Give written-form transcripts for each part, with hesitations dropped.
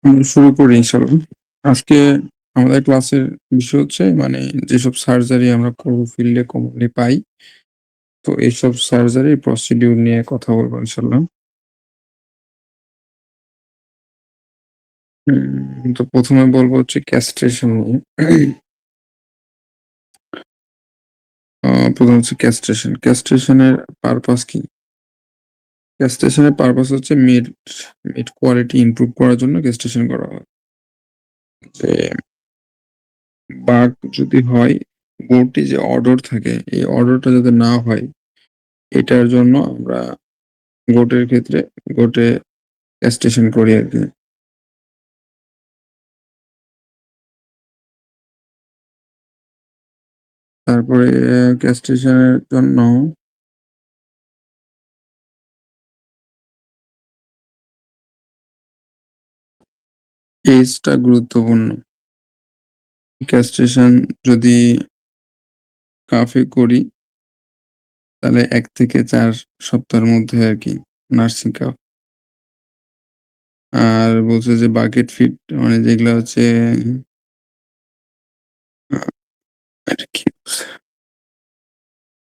আমরা শুরু করি ইনশাআল্লাহ। আজকে আমাদের ক্লাসের বিষয় হচ্ছে যেসব সার্জারি আমরা করব ফিল্ডে কমনলি পাই। তো এইসব সার্জারির প্রসিডিউর নিয়ে কথা বলব ইনশাআল্লাহ। তো ১ম এ বলব হচ্ছে ক্যাস্ট্রেশন নিয়ে। ১ম হচ্ছে ক্যাস্ট্রেশন। ক্যাস্ট্রেশন এর পারপাস কি? ক্যাস্ট্রেশন এর পারপাস হচ্ছে মিট কোয়ালিটি ইমপ্রুভ করার জন্য ক্যাস্ট্রেশন করা হয়। যে বাঘ যদি হয়, গোটে যে অর্ডার থাকে, এই অর্ডারটা যাতে না হয়, এটার জন্য আমরা গোটের ক্ষেত্রে গোটে ক্যাস্ট্রেশন করি আরকি। তারপরে ক্যাস্ট্রেশন এর জন্য এজটা গুরুত্বপূর্ণ। ক্যাস্ট্রেশন যদি কাফে করি তাহলে ১ থেকে ৪ সপ্তাহের মধ্যে আরকি নার্সিং কাপ। আর বলছে যে বাকেট ফিট যেগুলা হচ্ছে আ এটা কি বলছে?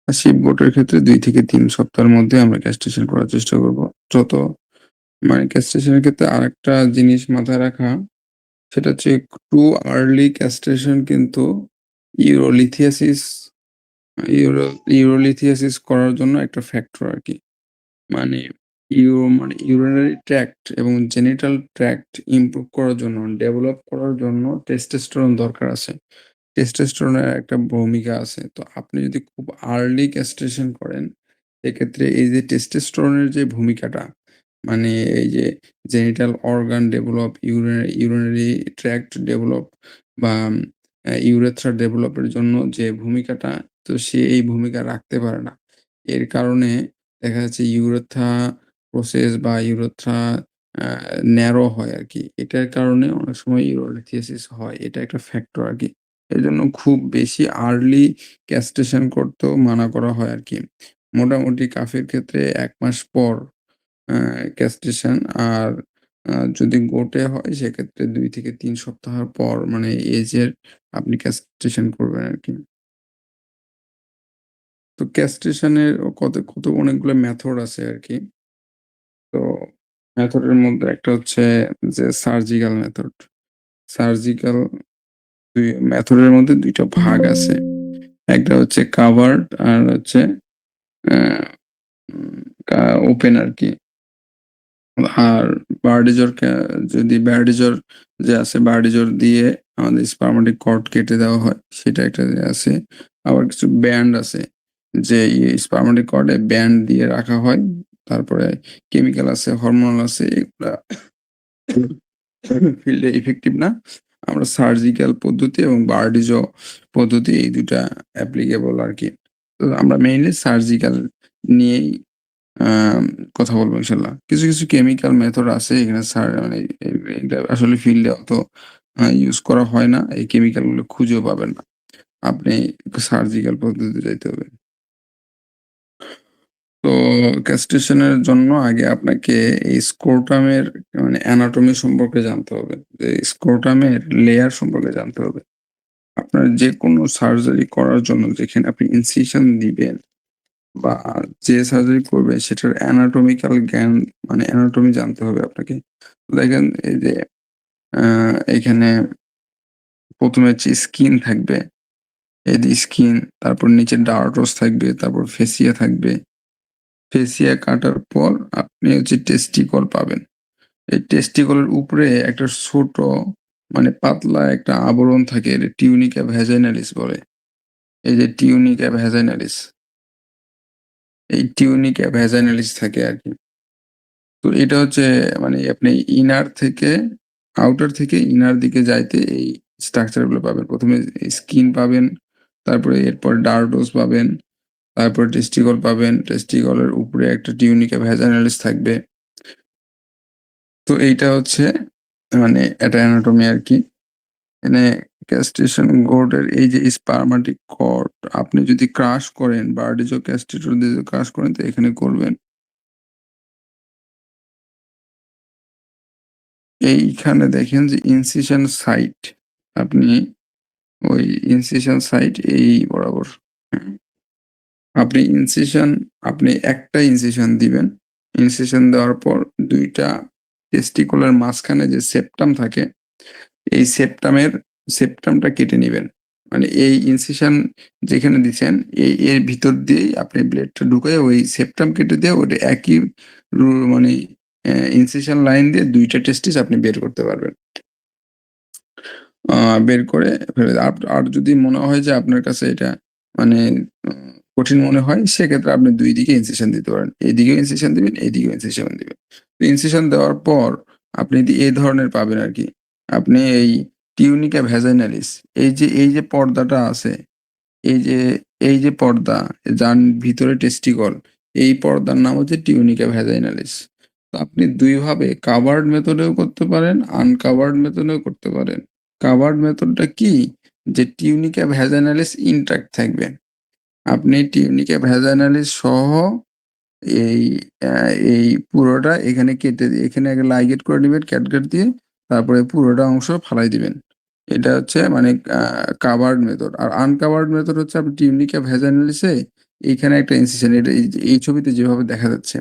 শিপ গোটের ক্ষেত্রে ২ থেকে ৩ সপ্তাহের মধ্যে আমরা ক্যাস্ট্রেশন করার চেষ্টা করব। যত ক্যাস্ট্রেশন এর ক্ষেত্রে আরেকটা জিনিস মাথায় রাখা, সেটা হচ্ছে একটু আর্লি ক্যাস্ট্রেশন কিন্তু ইউরোলিথিয়াসিস ইউরো ইউরোলিথিয়াসিস করার জন্য একটা ফ্যাক্টর আরকি। মানে ইউরিনারি ট্র্যাক্ট এবং জেনিটাল ট্র্যাক্ট ইমপ্রুভ করার জন্য, ডেভেলপ করার জন্য টেস্টোস্টেরন দরকার আছে। টেস্টোস্টেরনের একটা ভূমিকা আছে। তো আপনি যদি খুব আর্লি ক্যাস্ট্রেশন করেন, এক্ষেত্রে এই যে টেস্টোস্টেরনের যে ভূমিকাটা, মানে এই যে genital organ develop, urinary tract develop বা ইউরেথ্রা ডেভেলপের জন্য যে ভূমিকাটা, তো সে এই ভূমিকা রাখতে পারে না। এর কারণে দেখা যাচ্ছে ইউরেথ্রা প্রসেস বা ইউরেথ্রা আ ন্যারো হয় আরকি। এটার কারণে অনেক সময় ইউরোলিথিয়াসিস হয়। এটা একটা ফ্যাক্টর আরকি। এজন্য খুব বেশি আর্লি ক্যাস্ট্রেশন করতেও মানা করা হয় আরকি। মোটামুটি কাফের ক্ষেত্রে ১ মাস পর আ ক্যাস্ট্রেশন আর যদি গোঁটে হয় সেক্ষেত্রে ২ থেকে ৩ সপ্তাহ পর এজের আপনি ক্যাস্ট্রেশন করবেন আরকি। তো ক্যাস্ট্রেশন এর কত অনেকগুলো মেথড আছে আরকি। তো মেথড এর মধ্যে একটা হচ্ছে যে সার্জিক্যাল মেথড। সার্জিক্যাল ২ মেথড এর মধ্যে ২ টা ভাগ আছে। একটা হচ্ছে কাভার্ড আর হচ্ছে অ্যা উম কা ওপেন আরকি। আর যদি বার্ডিজোর যে আছে, বার্ডিজোর দিয়ে আমাদের স্পারমাটিক কর্ড কেটে দেওয়া হয়, সেটা একটা আছে। আবার কিছু ব্যান্ড আছে, যে স্পারমাটিক কর্ডে ব্যান্ড দিয়ে রাখা হয়। তারপরে কেমিক্যাল আছে, হরমোনাল আছে, এগুলা ফিল্ডে ইফেক্টিভ না। আমরা সার্জিক্যাল পদ্ধতি এবং বার্ডিজো পদ্ধতি, এই ২ টা অ্যাপ্লিকেবল আরকি। তো আমরা মেইনলি সার্জিক্যাল নিয়েই আম কথা বলবো ইনশাল্লাহ। কিছু কেমিক্যাল মেথড আছে এখানে এটা আসলে ফিল্ডে অত ইউজ করা হয় না। এই কেমিক্যাল গুলো খুঁজেও পাবেন না। আপনি সার্জিক্যাল পদ্ধতিতে যাইতে হবে। তো ক্যাস্ট্রেশন এর জন্য আগে আপনাকে এই স্ক্রোটামের অ্যানাটমি সম্পর্কে জানতে হবে। যে স্ক্রোটামের লেয়ার সম্পর্কে জানতে হবে। আপনার যেকোনো সার্জারি করার জন্য যেখানে আপনি ইনসিশন দিবেন বা যে সার্জারি করবে সেটার অ্যানাটমিক্যাল জ্ঞান, অ্যানাটমি জানতে হবে আপনাকে। দেখেন এই যে আ এখানে ১ম এ হচ্ছে স্কিন থাকবে। এই যে স্কিন, তারপর নিচে ডার্টস থাকবে, তারপর ফেসিয়া থাকবে। ফেসিয়া কাটার পর আপনি হচ্ছে টেস্টিকল পাবেন। এই টেস্টিকলের উপরে একটা ছোট পাতলা একটা আবরণ থাকে। এটা টিউনিকা ভ্যাজাইনালিস বলে। এই যে টিউনিকা ভ্যাজাইনালিস, এই টিউনিকা ভ্যাজাইনালিস থাকে আরকি। তো এটা হচ্ছে আপনি আউটার থেকে ইনার দিকে যাইতে এই স্ট্রাকচার গুলো পাবেন। ১ম এ স্কিন পাবেন, তারপরে এরপর ডার্ডোস পাবেন, তারপর টেস্টিকল পাবেন। টেস্টিকলের উপরে একটা টিউনিকা ভ্যাজাইনালিস থাকবে। তো এইটা হচ্ছে একটা অ্যানাটমি আরকি। এখানে ক্যাস্ট্রেশন গোর্ডের এই যে স্পারমাটিক কর্ড আপনি যদি ক্রাশ করেন, বার্ডিজো ক্যাস্টেটর দিয়ে যদি ক্রাশ করেন তো এখানে করবেন। এইখানে দেখেন যে ইনসিশন সাইট, আপনি ওই ইনসিশন সাইট এই বরাবর, হ্যাঁ? আপনি ইনসিশন আপনি একটা ইনসিশন দিবেন। ইনসিশন দেওয়ার পর ২ টা টেস্টিকুলার মাঝখানে যে সেপ্টাম থাকে, এই সেপ্টামটা কেটে নিবেন। মানে এই ইনসিশন যেখানে দিছেন এর ভিতর দিয়েই আপনি ব্লেডটা ঢুকাইয়া ওই সেপ্টাম কেটে দিয়ে ওটা একই মানে ইনসিশন লাইন দিয়ে ২ টা টেস্টিস আপনি বের করতে পারবেন। আ বের করে ফেলে আর যদি মনে হয় যে আপনার কাছে এটা মানে আ কঠিন মনে হয়, সেক্ষেত্রে আপনি ২ দিকে ইনসিশন দিতে পারেন। এদিকেও ইনসিশন দিবেন, এদিকেও ইনসিশন দিবেন। তো ইনসিশন দেওয়ার পর আপনি যদি এই ধরনের পাবেন আরকি। আপনি এই টিউনিকা ভ্যাজাইনালিস, এই যে পর্দাটা আছে, এই যে এই যে পর্দা, যার ভিতরে টেস্টিকল, এই পর্দার নাম হচ্ছে টিউনিকা ভ্যাজাইনালিস। তো আপনি ২ ভাবে কাভার্ড মেথডেও করতে পারেন, আনকাভার্ড মেথডেও করতে পারেন। কাভার্ড মেথডটা কি? যে টিউনিকা ভ্যাজাইনালিস ইনট্যাক্ট থাকবে। আপনি টিউনিকা ভ্যাজাইনালিস সহ এই অ্যা এই পুরোটা এখানে কেটে এখানে আগে লাইগেট করে নিবেন ক্যাটগাট দিয়ে। তারপরে পুরোটা অংশ ফালাই দিবেন। এটা হচ্ছে মানে কাভার্ড মেথড। আর আনকাভার্ড মেথড হচ্ছে আপনি টিউনিকা ভ্যাজাইনালিসে এইখানে একটা ইনসিশন, এটা এই ছবিতে যেভাবে দেখা যাচ্ছে।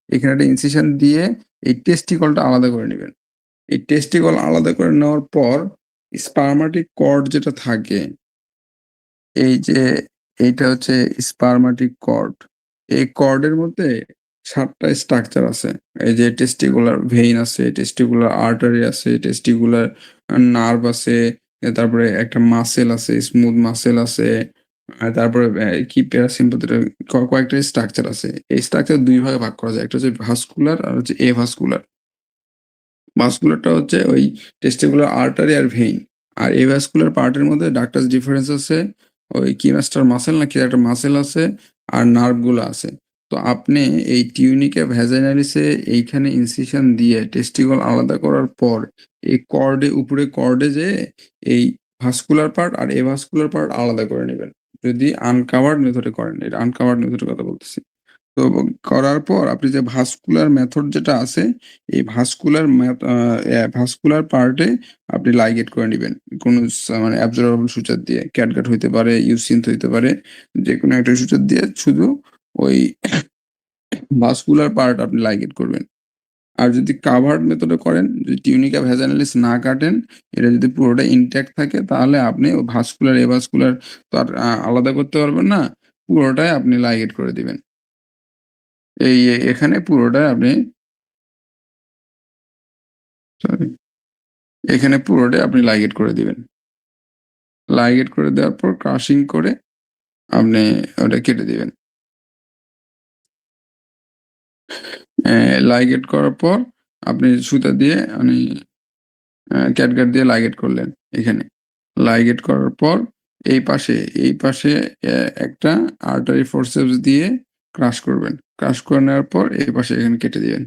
এখানে একটা ইনসিশন দিয়ে এই টেস্টিকলটা আলাদা করে নিবেন। এই টেস্টিকল আলাদা করে নেওয়ার পর স্পারমাটিক কর্ড যেটা থাকে, এই যে এইটা হচ্ছে স্পারমাটিক কর্ড। এই কর্ডের মধ্যে ৭ টা স্ট্রাকচার আছে। এই যে টেস্টিকুলার ভেইন আছে, টেস্টিকুলার আর্টারি আছে, টেস্টিকুলার নার্ভ আছে, তারপরে একটা মাসল আছে, স্মুথ মাসল আছে। তারপরে কি প্যারাসিম্পাথেটিক কয়েকটা স্ট্রাকচার আছে। এই স্ট্রাকচার ২ ভাগে ভাগ করা যায়। একটা হচ্ছে ভাস্কুলার আর হচ্ছে এভাস্কুলার। ভাস্কুলারটা হচ্ছে ওই টেস্টিকুলার আর্টারি আর ভেইন। আর এভাস্কুলার পার্টের মধ্যে ডাক্টাস ডিফারেন্স আছে। ওই কিমাস্টার মাসল না কি একটা মাসল আছে আর নার্ভ গুলো আছে। তো আপনি এই টিউনিকা ভ্যাজাইনালিসে এইখানে ইনসিশন দিয়ে টেস্টিকল আলাদা করার পর এই উপরে কর্ডে যেয়ে এই ভাস্কুলার পার্ট আর এভাস্কুলার পার্ট আলাদা করে নিবেন। যদি আনকাভার্ড মেথডে করেন। এটা আনকাভার্ড মেথডের কথা বলতেছি। তো করার পর আপনি যে ভাস্কুলার মেথড যেটা আছে, এই ভাস্কুলার পার্টে আপনি লাইগেট করে নিবেন। কোন মানে অ্যাবজর্বেবল সূচক দিয়ে। ক্যাটগাট হইতে পারে, ইউসিনথ হইতে পারে। যেকোনো একটা সূচক দিয়ে শুধু ওই ভাস্কুলার পার্ট আপনি লাইগেট করবেন। আর যদি কাভার্ড মেথডে করেন, যদি টিউনিকা ভ্যাজাইনালিস না কাটেন, এটা যদি পুরোটা ইনট্যাক্ট থাকে তাহলে আপনি ভাস্কুলার, এভাস্কুলার তো আর আলাদা করতে পারবেন না। পুরোটাই আপনি লাইগেট করে দিবেন। এখানে পুরোটাই আপনি সরি, এখানে পুরোটাই আপনি লাইগেট করে দিবেন। লাইগেট করে দেওয়ার পর ক্রাশিং করে আপনি ওটা কেটে দিবেন। লাইগেট করার পর আপনি সুতা দিয়ে ক্যাটগাট দিয়ে লাইগেট করলেন এখানে। লাইগেট করার পর এই পাশে একটা আর্টারি ফোরসেপস দিয়ে ক্রাশ করবেন। ক্রাশ করে নেওয়ার পর এই পাশে এখানে কেটে দিবেন।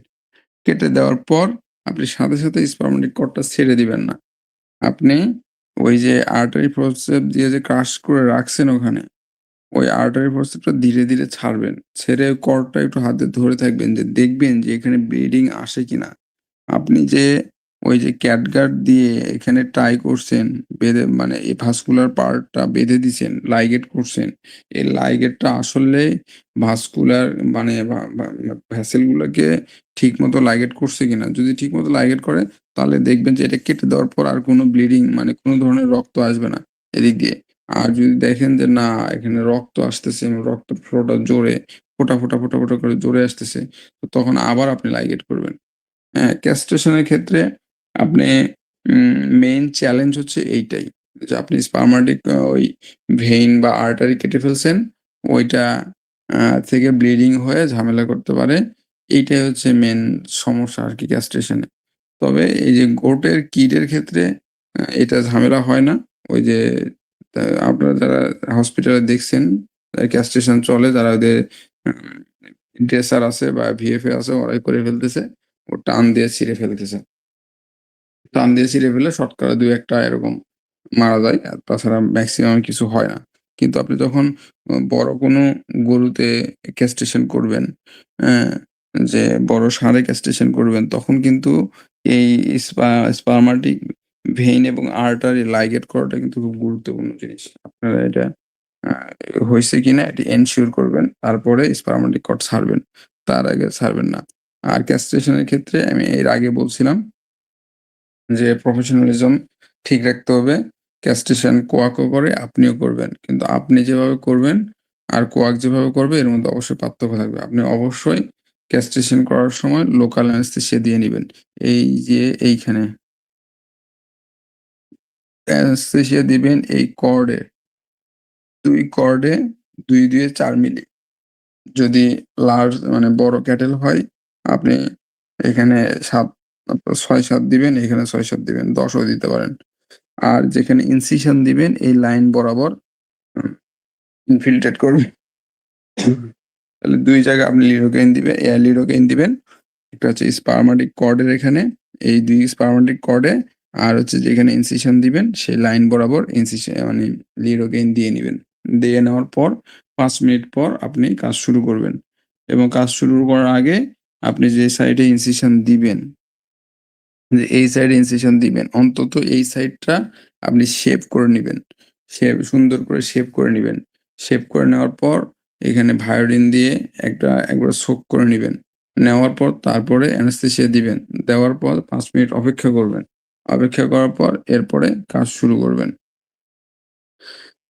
কেটে দেওয়ার পর আপনি সাথে স্পারমেটিক কর্ডটা ছেড়ে দিবেন না। আপনি ওই যে আর্টারি ফোরসেপ দিয়ে যে ক্রাশ করে রাখছেন ওখানে, ওই আর্টারি ফোরসেপটা ধীরে ছাড়বেন। ছেড়ে কর্ডটা একটু হাতে ধরে থাকবেন যে দেখবেন যে এখানে ব্লিডিং আসে কিনা। আপনি যে ওই যে ক্যাটগার্ড দিয়ে এখানে টাই করছেন, বেঁধে মানে এই ভাস্কুলার পার্টটা বেঁধে দিছেন, লাইগেট করছেন। এই লাইগেটটা আসলে ভাস্কুলার মানে ভেসেল গুলোকে ঠিকমতো লাইগেট করছে কিনা। যদি ঠিকমতো লাইগেট করে তাহলে দেখবেন যে এটা কেটে দেওয়ার পর আর কোনো ব্লিডিং মানে কোনো ধরনের রক্ত আসবে না এদিক দিয়ে। আর যদি দেখেন যে না এখানে রক্ত আসতেছে, রক্ত ফ্লোটা জোরে ফোঁটা করে জোরে আসতেছে, তো তখন আবার আপনি লাইগেট করবেন। হ্যাঁ, ক্যাস্ট্রেশন এর ক্ষেত্রে আপনি মেইন চ্যালেঞ্জ হচ্ছে এইটাই। যে আপনি স্পারমাটিক ওই ভেইন বা আর্টারি কেটে ফেলছেন। ওইটা আ থেকে ব্লিডিং হয়ে ঝামেলা করতে পারে। এইটাই হচ্ছে মেইন সমস্যা আরকি ক্যাস্ট্রেশন এ। তবে এই যে গোটের কিডের ক্ষেত্রে এটা ঝামেলা হয় না। ওই যে আপনারা যারা হসপিটালে দেখছেন ক্যাস্ট্রেশন চলে, যারা ওদের উম ড্রেসার আছে বা ভিএফএ আছে ওরাই করে ফেলতেছে। ও টান দিয়ে ছিঁড়ে ফেলতেছে। টান দিয়ে ছিঁড়ে ফেললে শতকরা ২-১ টা এরকম মারা যায়। আর তাছাড়া মেক্সিমাম কিছু হয় না। কিন্তু আপনি যখন বড় কোনো গরুতে ক্যাস্ট্রেশন করবেন, হ্যাঁ? যে বড় সারে ক্যাস্ট্রেশন করবেন তখন কিন্তু এই স্পা স্পারমাটিক ভেইন এবং আর্টারি লাইগেট করাটা কিন্তু খুব গুরুত্বপূর্ণ জিনিস। আপনারা এটা আ হইছে কিনা এটি এনশিওর করবেন। তারপরে স্পারমেটিক কট ছাড়বেন। তার আগে ছাড়বেন না। আর ক্যাস্ট্রেশন এর ক্ষেত্রে আমি এর আগে বলছিলাম যে প্রফেশনালিজম ঠিক রাখতে হবে। ক্যাস্ট্রেশন কোয়াকও করে, আপনিও করবেন। কিন্তু আপনি যেভাবে করবেন আর কোয়াক যেভাবে করবে এর মধ্যে অবশ্যই পার্থক্য থাকবে। আপনি অবশ্যই ক্যাস্ট্রেশন করার সময় লোকাল অ্যানেসথেসিয়া দিয়ে নিবেন। এই যে এইখানে অ্যানেসথেসিয়া দিবেন এই কর্ডে, ২ কর্ডে ২ দিয়ে ৪ মিলি। যদি লার্জ মানে বড় ক্যাটেল হয়, আপনি এখানে ৭ ৬-৭ দিবেন, এখানে ৬-৭ দিবেন, ১০ ও দিতে পারেন। আর যেখানে ইনসিশন দিবেন এই লাইন বরাবর উম ইনফিলট্রেট করবেন। তাহলে ২ জায়গায় আপনি লিডোকেইন দিবেন। একটা হচ্ছে স্পারমাটিক কর্ডের এখানে, এই ২ স্পারমাটিক কর্ডে আর হচ্ছে যেখানে ইনসিশন দিবেন সেই লাইন বরাবর মানে লিডোকেইন দিয়ে নিবেন। দিয়ে নেওয়ার পর ৫ মিনিট পর আপনি কাজ শুরু করবেন। এবং কাজ শুরু করার আগে আপনি যে সাইডে ইনসিশন দিবেন, যে এই সাইডে ইনসিশন দিবেন, অন্তত এই সাইডটা আপনি শেপ করে নিবেন। সুন্দর করে শেপ করে নিবেন। শেপ করে নেওয়ার পর এখানে ভায়োডিন দিয়ে একবার সোক করে নিবেন। নেওয়ার পর তারপরে অ্যানেসথেসিয়া দিবেন। দেওয়ার পর ৫ মিনিট অপেক্ষা করবেন। অপেক্ষা করার পর এরপরে কাজ শুরু করবেন।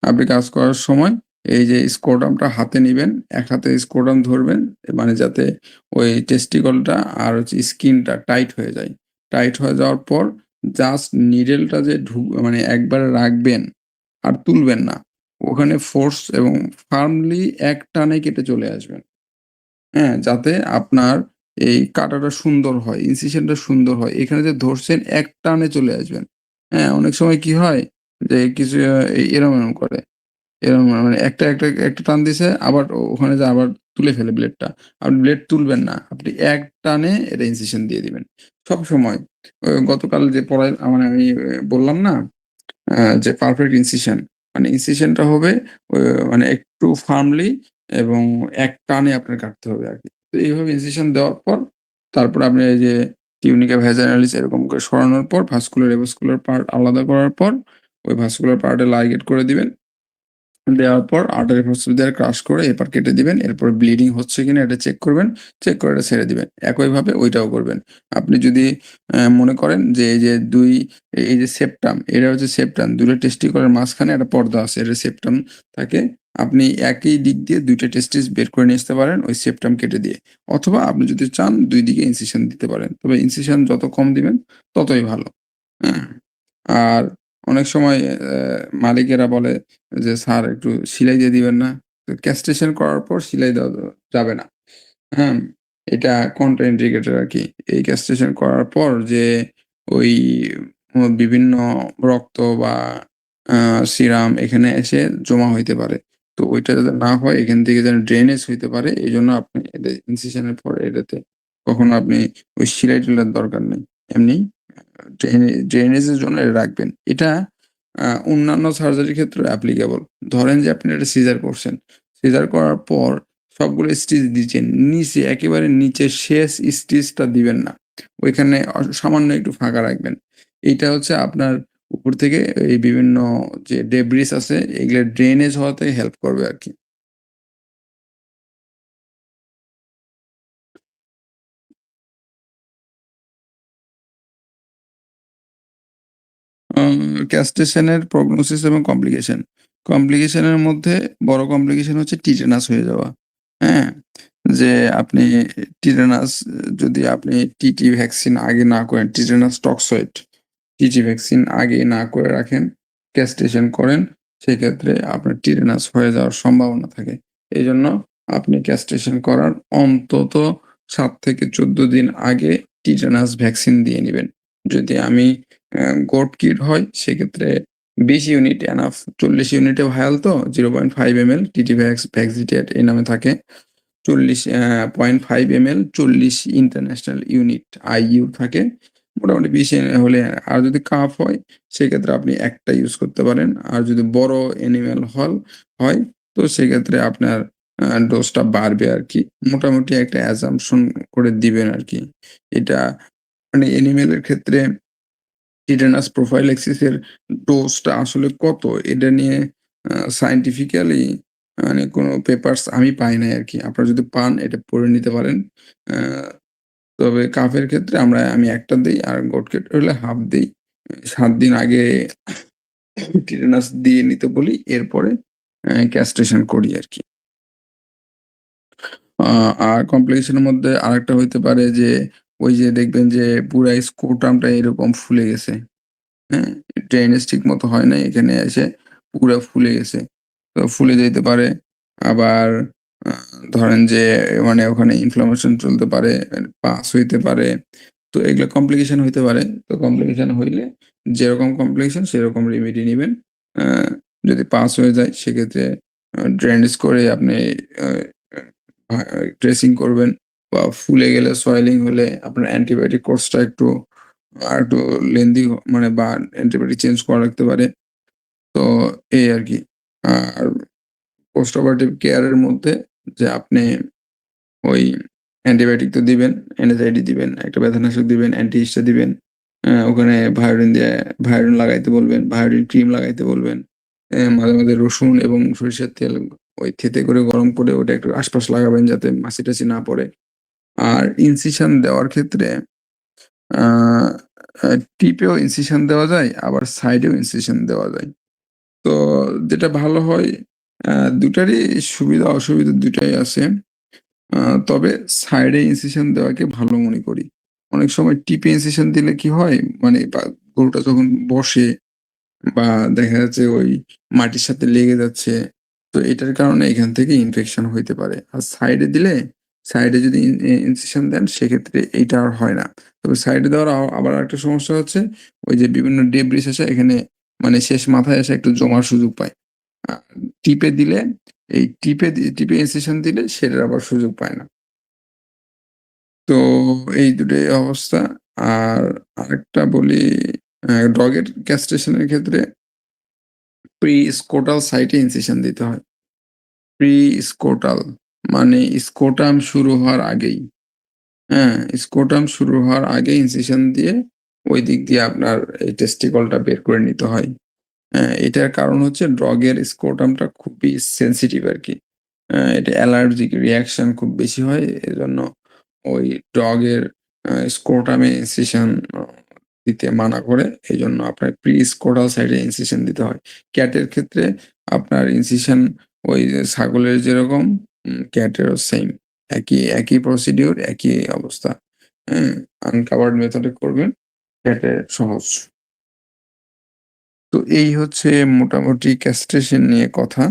আপনি কাজ করার সময় এই যে স্ক্রোটামটা হাতে নিবেন, এক হাতে স্ক্রোটাম ধরবেন মানে যাতে ওই টেস্টিকলটা আর হচ্ছে স্কিনটা টাইট হয়ে যায়। টাইট হয়ে যাওয়ার পর জাস্ট নিডেলটা যে মানে একবারে রাখবেন আর তুলবেন না। ওখানে ফোর্স এবং ফার্মলি এক টানে কেটে চলে আসবেন। হ্যাঁ? যাতে আপনার এই কাটাটা সুন্দর হয়, ইনসিশনটা সুন্দর হয়। এখানে যে ধরছেন এক টানে চলে আসবেন। হ্যাঁ? অনেক সময় কি হয় যে কিছু এরম করে। এরকম মানে একটা টান দিছে আবার ওখানে যেয়ে আবার তুলে ফেলে ব্লেডটা। আপনি ব্লেড তুলবেন না। আপনি এক টানে এটা ইনসিশন দিয়ে দিবেন। সবসময় গতকাল যে মানে আমি বললাম না? যে পারফেক্ট ইনসিশন মানে ইনসিশনটা হবে ও মানে একটু ফার্মলি এবং এক টানে আপনার কাটতে হবে আরকি। তো এইভাবে ইনসিশন দেওয়ার পর তারপরে আপনি এই যে টিউনিকা ভ্যাজানালিস এরকম করে সরানোর পর ভাস্কুলার, এভাস্কুলার পার্ট আলাদা করার পর ওই ভাস্কুলার পার্টে লাইগেট করে দিবেন। দেওয়ার পর আর্টারি ফসফেট দিয়ে ক্রাশ করে এপার কেটে দিবেন। এরপর ব্লিডিং হচ্ছে কিনা এটা চেক করবেন। চেক করে এটা ছেড়ে দিবেন। একইভাবে ওইটাও করবেন। আপনি যদি মনে করেন যে এই যে এই যে সেপ্টাম, এটা হচ্ছে সেপ্টাম ২ টা টেস্টিকলের মাঝখানে একটা পর্দা আছে। এটা সেপ্টাম থাকে। আপনি একই দিক দিয়ে ২ টা টেস্টিস বের করে নিয়ে আসতে পারেন ওই সেপ্টাম কেটে দিয়ে। অথবা আপনি যদি চান ২ দিকে ইনসিশন দিতে পারেন। তবে ইনসিশন যত কম দিবেন ততই ভালো। হ্যাঁ? আর অনেক সময় মালিকেরা বলে যে, "স্যার একটু সিলাই দিয়ে দিবেন না?" তো ক্যাস্ট্রেশন করার পর সিলাই দেওয়া যাবে না। হ্যাঁ? এটা কন্ট্রা ইন্ডিকেটর আরকি। এই ক্যাস্ট্রেশন করার পর যে ওই বিভিন্ন রক্ত বা আ সিরাম এখানে এসে জমা হইতে পারে। তো ওইটা যাতে না হয় এখান থেকে যেন ড্রেনেজ হইতে পারে এজন্য আপনি ইনসিশন এর পরে এটাতে কখনো আপনি ওই সেলাই-টেলাইয়ের দরকার নেই। এমনি ড্রেনেজের জন্য এটা রাখবেন। এটা অন্যান্য সার্জারির ক্ষেত্রেও অ্যাপ্লিকেবল। ধরেন যে আপনি একটা সিজার করছেন। সিজার করার পর সবগুলো স্টিচ দিচ্ছেন। নিচে একেবারে নিচের শেষ স্টিচটা দিবেন না। ওইখানে সামান্য একটু ফাঁকা রাখবেন। এইটা হচ্ছে আপনার উপর থেকে এই বিভিন্ন যে ডেবরিস আছে এগুলা ড্রেনেজ হওয়াতে হেল্প করবে আরকি। আ ক্যাস্টেশন এর প্রগনোসিস এবং কমপ্লিকেশন। কমপ্লিকেশন এর মধ্যে বড় কমপ্লিকেশন হচ্ছে টিটেনাস হয়ে যাওয়া। হ্যাঁ? যে আপনি টিটেনাস যদি আপনি টিটি ভ্যাকসিন আগে না করেন, টিটেনাস টক্সয়েড, টিটি ভ্যাকসিন আগে না করে রাখেন, ক্যাস্টেশন করেন, সেক্ষেত্রে আপনার টিটেনাস হয়ে যাওয়ার সম্ভাবনা থাকে। এজন্য আপনি ক্যাস্টেশন করার অন্তত ৭ থেকে ১৪ দিন আগে টিটেনাস ভ্যাকসিন দিয়ে নিবেন। যদি আমি গোট কিড হয় সেক্ষেত্রে ২০ ইউনিট এনাফ ৪০ ইউনিটে ভায়াল তো 0.5 এমএল ভ্যাক্সিটেট এই নামে থাকে। ৪০ 0.5 এমএল ৪০ ইন্টারন্যাশনাল ইউনিট আইইউ থাকে। মোটামুটি ২০ হলে আর যদি কাফ হয় সেক্ষেত্রে আপনি একটা ইউজ করতে পারেন। আর যদি বড় অ্যানিমাল হয় তো সেক্ষেত্রে আপনার ডোজটা বাড়বে আরকি। মোটামুটি একটা অ্যাজাম্পশন করে দিবেন আরকি। এটা মানে অ্যানিমেলের ক্ষেত্রে টিটেনাস প্রোফাইল্যাক্সিস এর ডোজটা আসলে কত? এটা নিয়ে সায়েন্টিফিক্যালি মানে কোনো পেপারস আমি পাই নাই আরকি। আপনারা যদি পান এটা পড়ে নিতে পারেন। আ তবে কাফের ক্ষেত্রে আমি ১ টা দেই আর গোট ক্ষেত্রে হলে হাফ দেই। ৭ দিন আগে টিটেনাস দিয়ে নিতে বলি। এরপরে ক্যাস্ট্রেশন করি আরকি। আ আর কমপ্লিকেশন এর মধ্যে আরেকটা হইতে পারে যে, ওই যে দেখবেন যে পুরা স্ক্রোটামটা এরকম ফুলে গেছে। হ্যাঁ? ড্রেনেজ ঠিক মতো হয় নাই। এখানে এসে পুরা ফুলে গেছে। তো ফুলে যাইতে পারে। আবার আ ধরেন যে মানে ওখানে ইনফ্লামেশন চলতে পারে, পাস হইতে পারে। তো এগুলা কমপ্লিকেশন হইতে পারে। তো কমপ্লিকেশন হইলে যেরকম কমপ্লিকেশন সেরকম রেমেডি নিবেন। আ যদি পাস হয়ে যায় সেক্ষেত্রে ড্রেনেজ করে আপনি আ আ ড্রেসিং করবেন বা ফুলে গেলে সোয়েলিং হলে আপনার অ্যান্টিবায়োটিক কোর্সটা আরেকটু লেন্দি মানে বা অ্যান্টিবায়োটিক চেঞ্জ করা লাগতে পারে। তো এই আরকি। আর পোস্ট অপারেটিভ কেয়ার এর মধ্যে যে আপনি ওই অ্যান্টিবায়োটিক তো দিবেন, NSAID দিবেন, একটা ব্যথানাশক দিবেন, অ্যান্টিহিস্টা দিবেন। ওখানে ভায়োডিন লাগাইতে বলবেন, ভায়োডিন ক্রিম লাগাইতে বলবেন। মাঝে, মাঝে রসুন এবং সরিষার তেল ওই থেতে করে গরম করে ওটা একটু আশপাশ লাগাবেন যাতে মাছি-টাছি না পড়ে। আর ইনসিশন দেওয়ার ক্ষেত্রে আ আ টিপেও ইনসিশন দেওয়া যায়, আবার সাইডেও ইনসিশন দেওয়া যায়। তো যেটা ভালো হয়, আ ২ টারই সুবিধা-অসুবিধা ২ টাই আছে। আ তবে সাইডে ইনসিশন দেওয়াকে ভালো মনে করি। অনেক সময় টিপে ইনসিশন দিলে কি হয়? মানে গরুটা যখন বসে বা দেখা যাচ্ছে ওই মাটির সাথে লেগে যাচ্ছে। তো এটার কারণে এখান থেকে ইনফেকশন হইতে পারে। আর সাইডে দিলে, সাইডে যদি ইনসিশন দেন সেক্ষেত্রে এইটা আর হয় না। তবে সাইডে দেওয়ার আবার আরেকটা সমস্যা হচ্ছে ওই যে বিভিন্ন ডেবরিস এসে এখানে মানে শেষ মাথায় এসে একটু জমার সুযোগ পায়। আ টিপে দিলে এই টিপে ইনসিশন দিলে সেটার আবার সুযোগ পায় না। তো এই দুটোই অবস্থা। আর আরেকটা বলি, ডগের ক্যাস্ট্রেশন এর ক্ষেত্রে প্রি-স্ক্রোটাল সাইটে ইনসিশন দিতে হয়। প্রি-স্ক্রোটাল মানে স্ক্রোটাম শুরু হওয়ার আগেই। হ্যাঁ? স্ক্রোটাম শুরু হওয়ার আগে ইনসিশন দিয়ে ওই দিক দিয়ে আপনার এই টেস্টিকলটা বের করে নিতে হয়। হ্যাঁ? এটার কারণ হচ্ছে ডগের স্ক্রোটামটা খুবই সেনসিটিভ আরকি। এটা অ্যালার্জিক রিঅ্যাকশন খুব বেশি হয়। এজন্য ওই ডগের স্ক্রোটামে ইনসিশন আ দিতে মানা করে। এজন্য আপনার প্রি-স্ক্রোটাল সাইডে ইনসিশন দিতে হয়। ক্যাটের ক্ষেত্রে আপনার ইনসিশন ওই যে ছাগলের যেরকম ক্যাটেরও সেইম। একই প্রসিডিউর, একই অবস্থা। হ্যাঁ? আনকাভার্ড মেথড এ করবেন। ক্যাটে সহজ। তো এই হচ্ছে মোটামুটি ক্যাস্ট্রেশন নিয়ে কথা।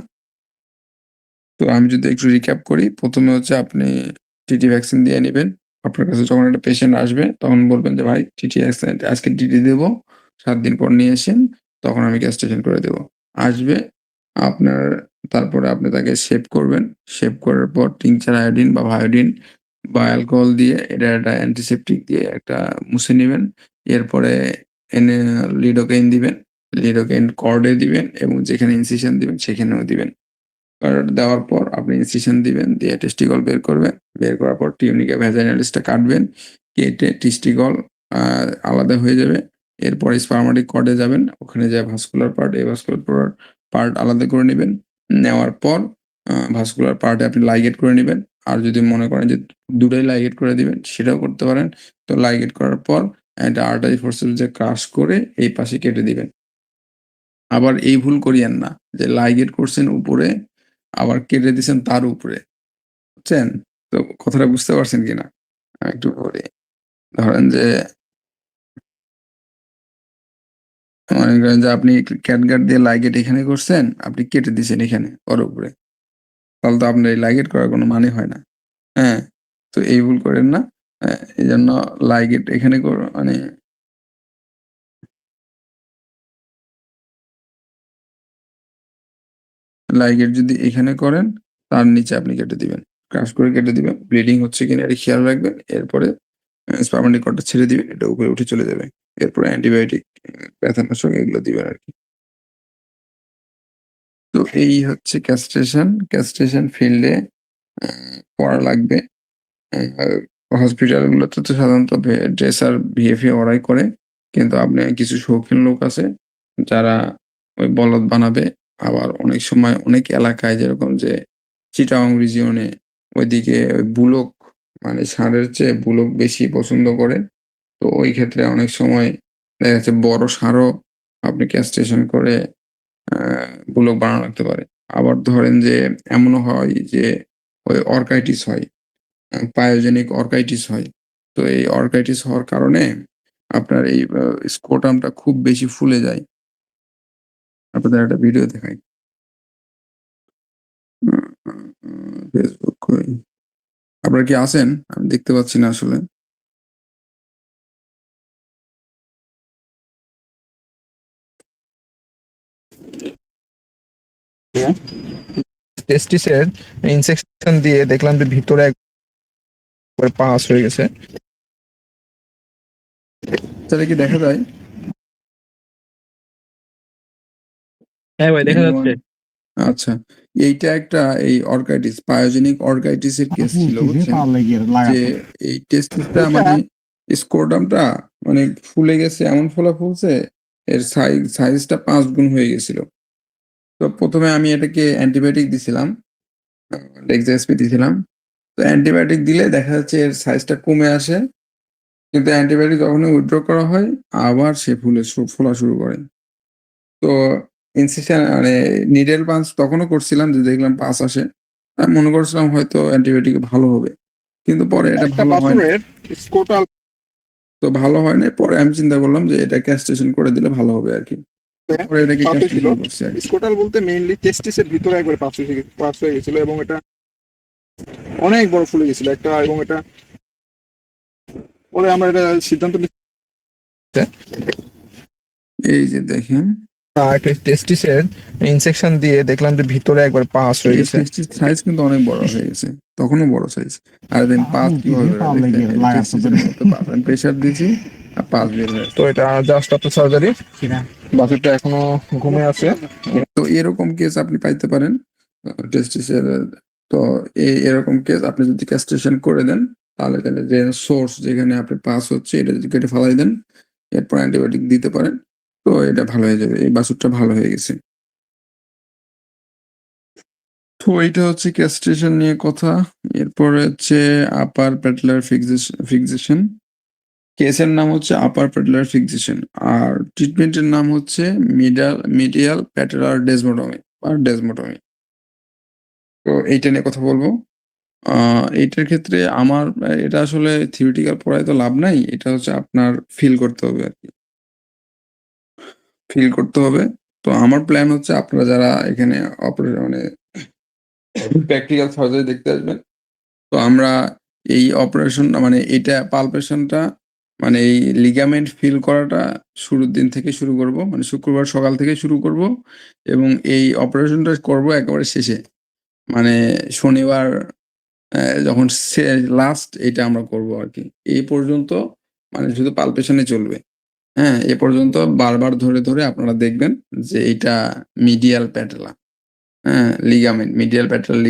তো আমি যদি একটু রিক্যাপ করি, ১ম এ হচ্ছে আপনি টিটি ভ্যাকসিন দিয়ে নিবেন। আপনার কাছে যখন একটা পেশেন্ট আসবে তখন বলবেন যে, "ভাই টিটি ভ্যাকসিন আজকে টিটি দেব। ৭ দিন পর নিয়ে এসেন। তখন আমি ক্যাস্ট্রেশন করে দেব।" আসবে, আপনার তারপরে আপনি তাকে শেভ করবেন। শেভ করার পর টিংচার আয়োডিন বা ভায়োডিন বা অ্যালকোহল দিয়ে এটা একটা অ্যান্টিসেপ্টিক দিয়ে একটা মুছে নিবেন। এরপরে এনে লিডোকেইন দিবেন। লিডোকেইন কর্ডে দিবেন এবং যেখানে ইনসিশন দিবেন সেখানেও দিবেন। দেওয়ার পর আপনি ইনসিশন দিবেন, দিয়ে টেস্টিকল বের করবেন। বের করার পর টিউনিকা ভ্যাজাইনালিসটা কাটবেন। কেটে টেস্টিকল আ আলাদা হয়ে যাবে। এরপর স্পারমাটিক কর্ডে যাবেন। ওখানে যেয়ে ভাস্কুলার পার্ট, এভাস্কুলার পার্ট আলাদা করে নিবেন। নেওয়ার পর ভাস্কুলার পার্টে আপনি লাইগেট করে নিবেন। আর যদি মনে করেন যে ২ টাই লাইগেট করে দিবেন, সেটাও করতে পারেন। তো লাইগেট করার পর একটা আর্টারি ফোর্সেপস দিয়ে ক্রাশ করে এই পাশে কেটে দিবেন। আবার এই ভুল করিয়েন না যে লাইগেট করছেন উপরে, আবার কেটে দিছেন তার উপরে। বুঝছেন? তো কথাটা বুঝতে পারছেন কিনা? একটু বলি। ধরেন যে মনে করেন যে আপনি ক্যাটগাট দিয়ে লাইগেট এখানে করছেন, আপনি কেটে দিছেন এখানে ওর উপরে। তাহলে তো আপনার এই লাইগেট করার কোনো মানে হয় না। হ্যাঁ? তো এই ভুল করেন না। এজন্য লাইগেট এখানে মানে লাইগেট যদি এখানে করেন, তার নিচে আপনি কেটে দিবেন। ক্রাশ করে কেটে দিবেন। ব্লিডিং হচ্ছে কিনা এটা খেয়াল রাখবেন। এরপরে স্পারমাটিক কর্ডটা ছেড়ে দিবেন। এটা উপরে উঠে চলে যাবে। এরপরে অ্যান্টিবায়োটিক, ব্যথানাশক এগুলো দিবেন আরকি। তো এই হচ্ছে ক্যাস্ট্রেশন ফিল্ডে পড়া লাগবে। হসপিটালগুলোতে তো সাধারণত ড্রেসার ভিএফএ ওরাই করে। কিন্তু আপনি কিছু শৌখিন লোক আছে যারা ওই বলদ বানাবে। আবার অনেক সময় অনেক এলাকায় যেরকম যে চিটাগং রিজিয়নে ওইদিকে ওই বুলক মানে ষাঁড়ের চেয়ে বুলক বেশি পছন্দ করে। তো ওই ক্ষেত্রে অনেক সময় দেখা যাচ্ছে বড় ষাঁড়ও আপনি ক্যাস্ট্রেশন করে আ বুলক বানানো লাগতে পারে। আবার ধরেন যে এমনও হয় যে ওই অর্কাইটিস হয়। পায়োজেনিক অর্কাইটিস হয়। তো এই অর্কাইটিস হওয়ার কারণে আপনার এই স্ক্রোটামটা খুব বেশি ফুলে যায়। আপনাদের একটা ভিডিও দেখাই। আ আ আ ফেসবুক কই? আপনারা কি আছেন? আমি দেখতে পাচ্ছি না আসলে। টেস্টিসের ইনসেকশন দিয়ে দেখলাম যে ভিতরে একবার পাস হয়ে গেছে। সেটা কি দেখা যায়? হ্যাঁ ভাই, দেখা এনিওয়ান? যাচ্ছে। আচ্ছা। এইটা একটা এই অর্কাইটিস, পায়োজেনিক অর্কাইটিস এর কেস ছিল বুঝছেন? যে এই টেস্টিসটা মানে স্ক্রোটামটা মানে ফুলে গেছে, এমন ফোলা ফুলছে এর সাইজটা ৫ গুণ হয়ে গেছিল। তো ১ম এ আমি এটাকে অ্যান্টিবায়োটিক দিছিলাম। ডেক্সাএসপি দিছিলাম। তো অ্যান্টিবায়োটিক দিলে দেখা যাচ্ছে এর সাইজটা কমে আসে। কিন্তু অ্যান্টিবায়োটিক যখনই উইথড্র করা হয় আবার সে ফোলা শুরু করে। তো ইনসেকশন মানে নিডল পাঞ্চ তখনও করছিলাম যে দেখলাম পাস আসে। আমি মনে করছিলাম হয়তো অ্যান্টিবায়োটিকে ভালো হবে। কিন্তু পরে এটা একটা ভালো হয় নাই। বাছুরের স্ক্রোটাল তো ভালো হয় নাই। পরে আমি চিন্তা করলাম যে এটা ক্যাস্ট্রেশন করে দিলে ভালো হবে আরকি। তো পরে এটাকে পাস হয়েছিল। ক্যাস্ট্রেশন করছি আরকি। স্ক্রোটাল বলতে মেইনলি টেস্টিসের ভিতরে একবার পাস হয়ে গেছিল এবং এটা অনেক বড় ফুলে গেছিল একটা, এবং এটা পরে আমরা এটা সিদ্ধান্ত নিতে এই যে দেখেন, একটা টেস্টিসের ইনসেকশন দিয়ে দেখলাম যে ভিতরে একবার পাস হয়ে এই গেছে। টেস্টিস সাইজ কিন্তু অনেক বড় হয়ে গেছে। তখনও বড় সাইজ। আর দেন পাত কিভাবে বের হয় দেখছেন? এটা টেস্টিসের মধ্যে পাত। আমি প্রেশার দিছি আর পাত বের হয়ে তো আসছে। এটা জাস্ট আপনার সার্জারি, বাছুরটা এখনো ঘুমে আছে। তো এরকম কেস আপনি পাইতে পারেন। টেস্টিসের তো এরকম কেস আপনি যদি ক্যাস্ট্রেশন করে দেন, তাহলে যে সোর্স যেখানে আপনার পাস হচ্ছে এটা যদি কেটে ফালাই দেন, এরপর অ্যান্টিবায়োটিক দিতে পারেন। তো এটা ভালো হয়ে যাবে। এই বাছুরটা ভালো হয়ে গেছে। তো এইটা হচ্ছে ক্যাস্ট্রেশন নিয়ে কথা। এরপরে হচ্ছে আপার প্যাটেলার ফিক্সেশন। কেসের নাম হচ্ছে আপার প্যাটেলার ফিক্সেশন। আর ট্রিটমেন্টের নাম হচ্ছে মিডিয়াল প্যাটেলার ডেসমোটমি বা ডেসমোটমি। তো এইটা নিয়ে কথা বলব। আ এইটার ক্ষেত্রে আমার এটা আসলে থিওরিটিক্যাল পড়ায় তো লাভ নাই। এটা হচ্ছে আপনার ফিল করতে হবে আরকি। ফিল করতে হবে। তো আমার প্ল্যান হচ্ছে আপনারা যারা এখানে মানে প্র্যাকটিক্যাল সার্জারি দেখতে আসবেন, তো আমরা এই অপারেশনটা মানে এইটা পালপেশনটা মানে এই লিগামেন্ট ফিল করাটা শুরুর দিন থেকে শুরু করব। মানে শুক্রবার সকাল থেকে শুরু করব এবং এই অপারেশনটা করব একেবারে শেষে। মানে শনিবার যখন লাস্ট এটা আমরা করব আরকি। এই পর্যন্ত মানে শুধু পালপেশন চলবে। হ্যাঁ? এ পর্যন্ত বারবার ধরে আপনারা দেখবেন যে এইটা মিডিয়াল প্যাটেলা। হ্যাঁ? মিডিয়াল প্যাটেলার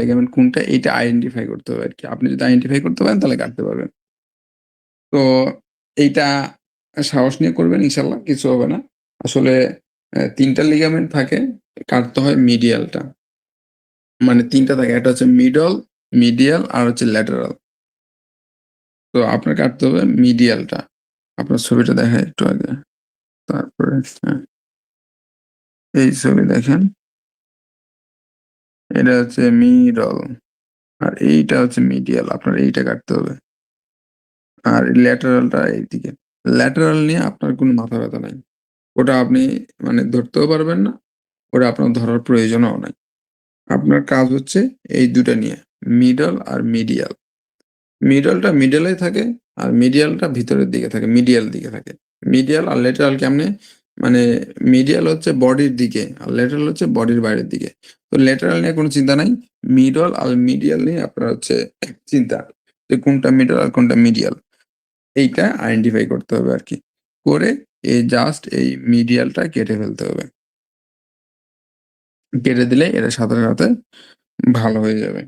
লিগামেন্ট কোনটা এইটা আইডেন্টিফাই করতে হবে আরকি। আপনি যদি আইডেন্টিফাই করতে পারেন তাহলে কাটতে পারবেন। তো এইটা সাহস নিয়ে করবেন ইনশাআল্লাহ কিছু হবে না। আসলে ৩ টা লিগামেন্ট থাকে, কাটতে হয় মিডিয়ালটা। মানে ৩ টা থাকে। একটা হচ্ছে মিডিয়াল আর হচ্ছে ল্যাটেরাল। তো আপনার কাটতে হবে মিডিয়ালটা। আপনার ছবিটা দেখাই একটু আগে। তারপরে হ্যাঁ, এই ছবি দেখেন। এটা হচ্ছে মিডল আর এইটা হচ্ছে মিডিয়াল। আপনার এইটা কাটতে হবে। আর ল্যাটেরালটা এইদিকে। ল্যাটেরাল নিয়ে আপনার কোনো মাথা ব্যাথা নাই। ওটা আপনি মানে ধরতেও পারবেন না। ওটা আপনার ধরার প্রয়োজনও নাই। আপনার কাজ হচ্ছে এই ২ টা নিয়ে মিডল আর মিডিয়াল। মিডলটা মিডলেই থাকে আর মিডিয়ালটা ভিতরের দিকে থাকে, মিডিয়াল দিকে থাকে। মিডিয়াল আর ল্যাটেরাল কেমনে? মানে মিডিয়াল হচ্ছে বডির দিকে আর ল্যাটেরাল হচ্ছে বডির বাইরের দিকে। তো ল্যাটেরাল নিয়ে কোনো চিন্তা নাই। মিডল আর মিডিয়াল নিয়ে আপনার হচ্ছে চিন্তা যে কোনটা মিডল আর কোনটা মিডিয়াল। এইটা আইডেন্টিফাই করতে হবে আরকি। করে এই জাস্ট এই মিডিয়ালটা কেটে ফেলতে হবে। কেটে দিলে এটা সাথে ভালো হয়ে যাবে।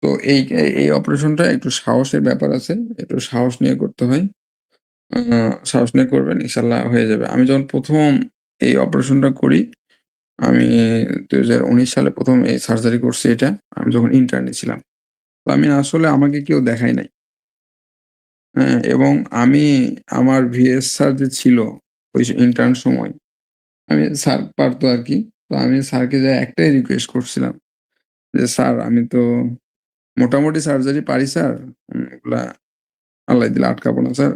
তো এই অপারেশনটা একটু সাহসের ব্যাপার আছে। একটু সাহস নিয়ে করতে হয়। আ সাহস নিয়ে করবেন ইনশাআল্লাহ হয়ে যাবে। আমি যখন ১ম এই অপারেশনটা করি, আমি ২০১৯ সালে ১ম এই সার্জারি করছি এটা। আমি যখন ইন্টার্নে ছিলাম। তো আমি আসলে আমাকে কেউ দেখায় নাই। হ্যাঁ? এবং আমি আমার ভিএস স্যার যে ছিল ওই ইন্টার্ন সময়, আমি স্যার পারতো আরকি। তো আমি স্যারকে যেয়ে একটাই রিকোয়েস্ট করছিলাম যে, "স্যার আমি তো মোটামুটি সার্জারি পারি স্যার। ওগুলা আল্লাহ দিলে আটকাবো না স্যার।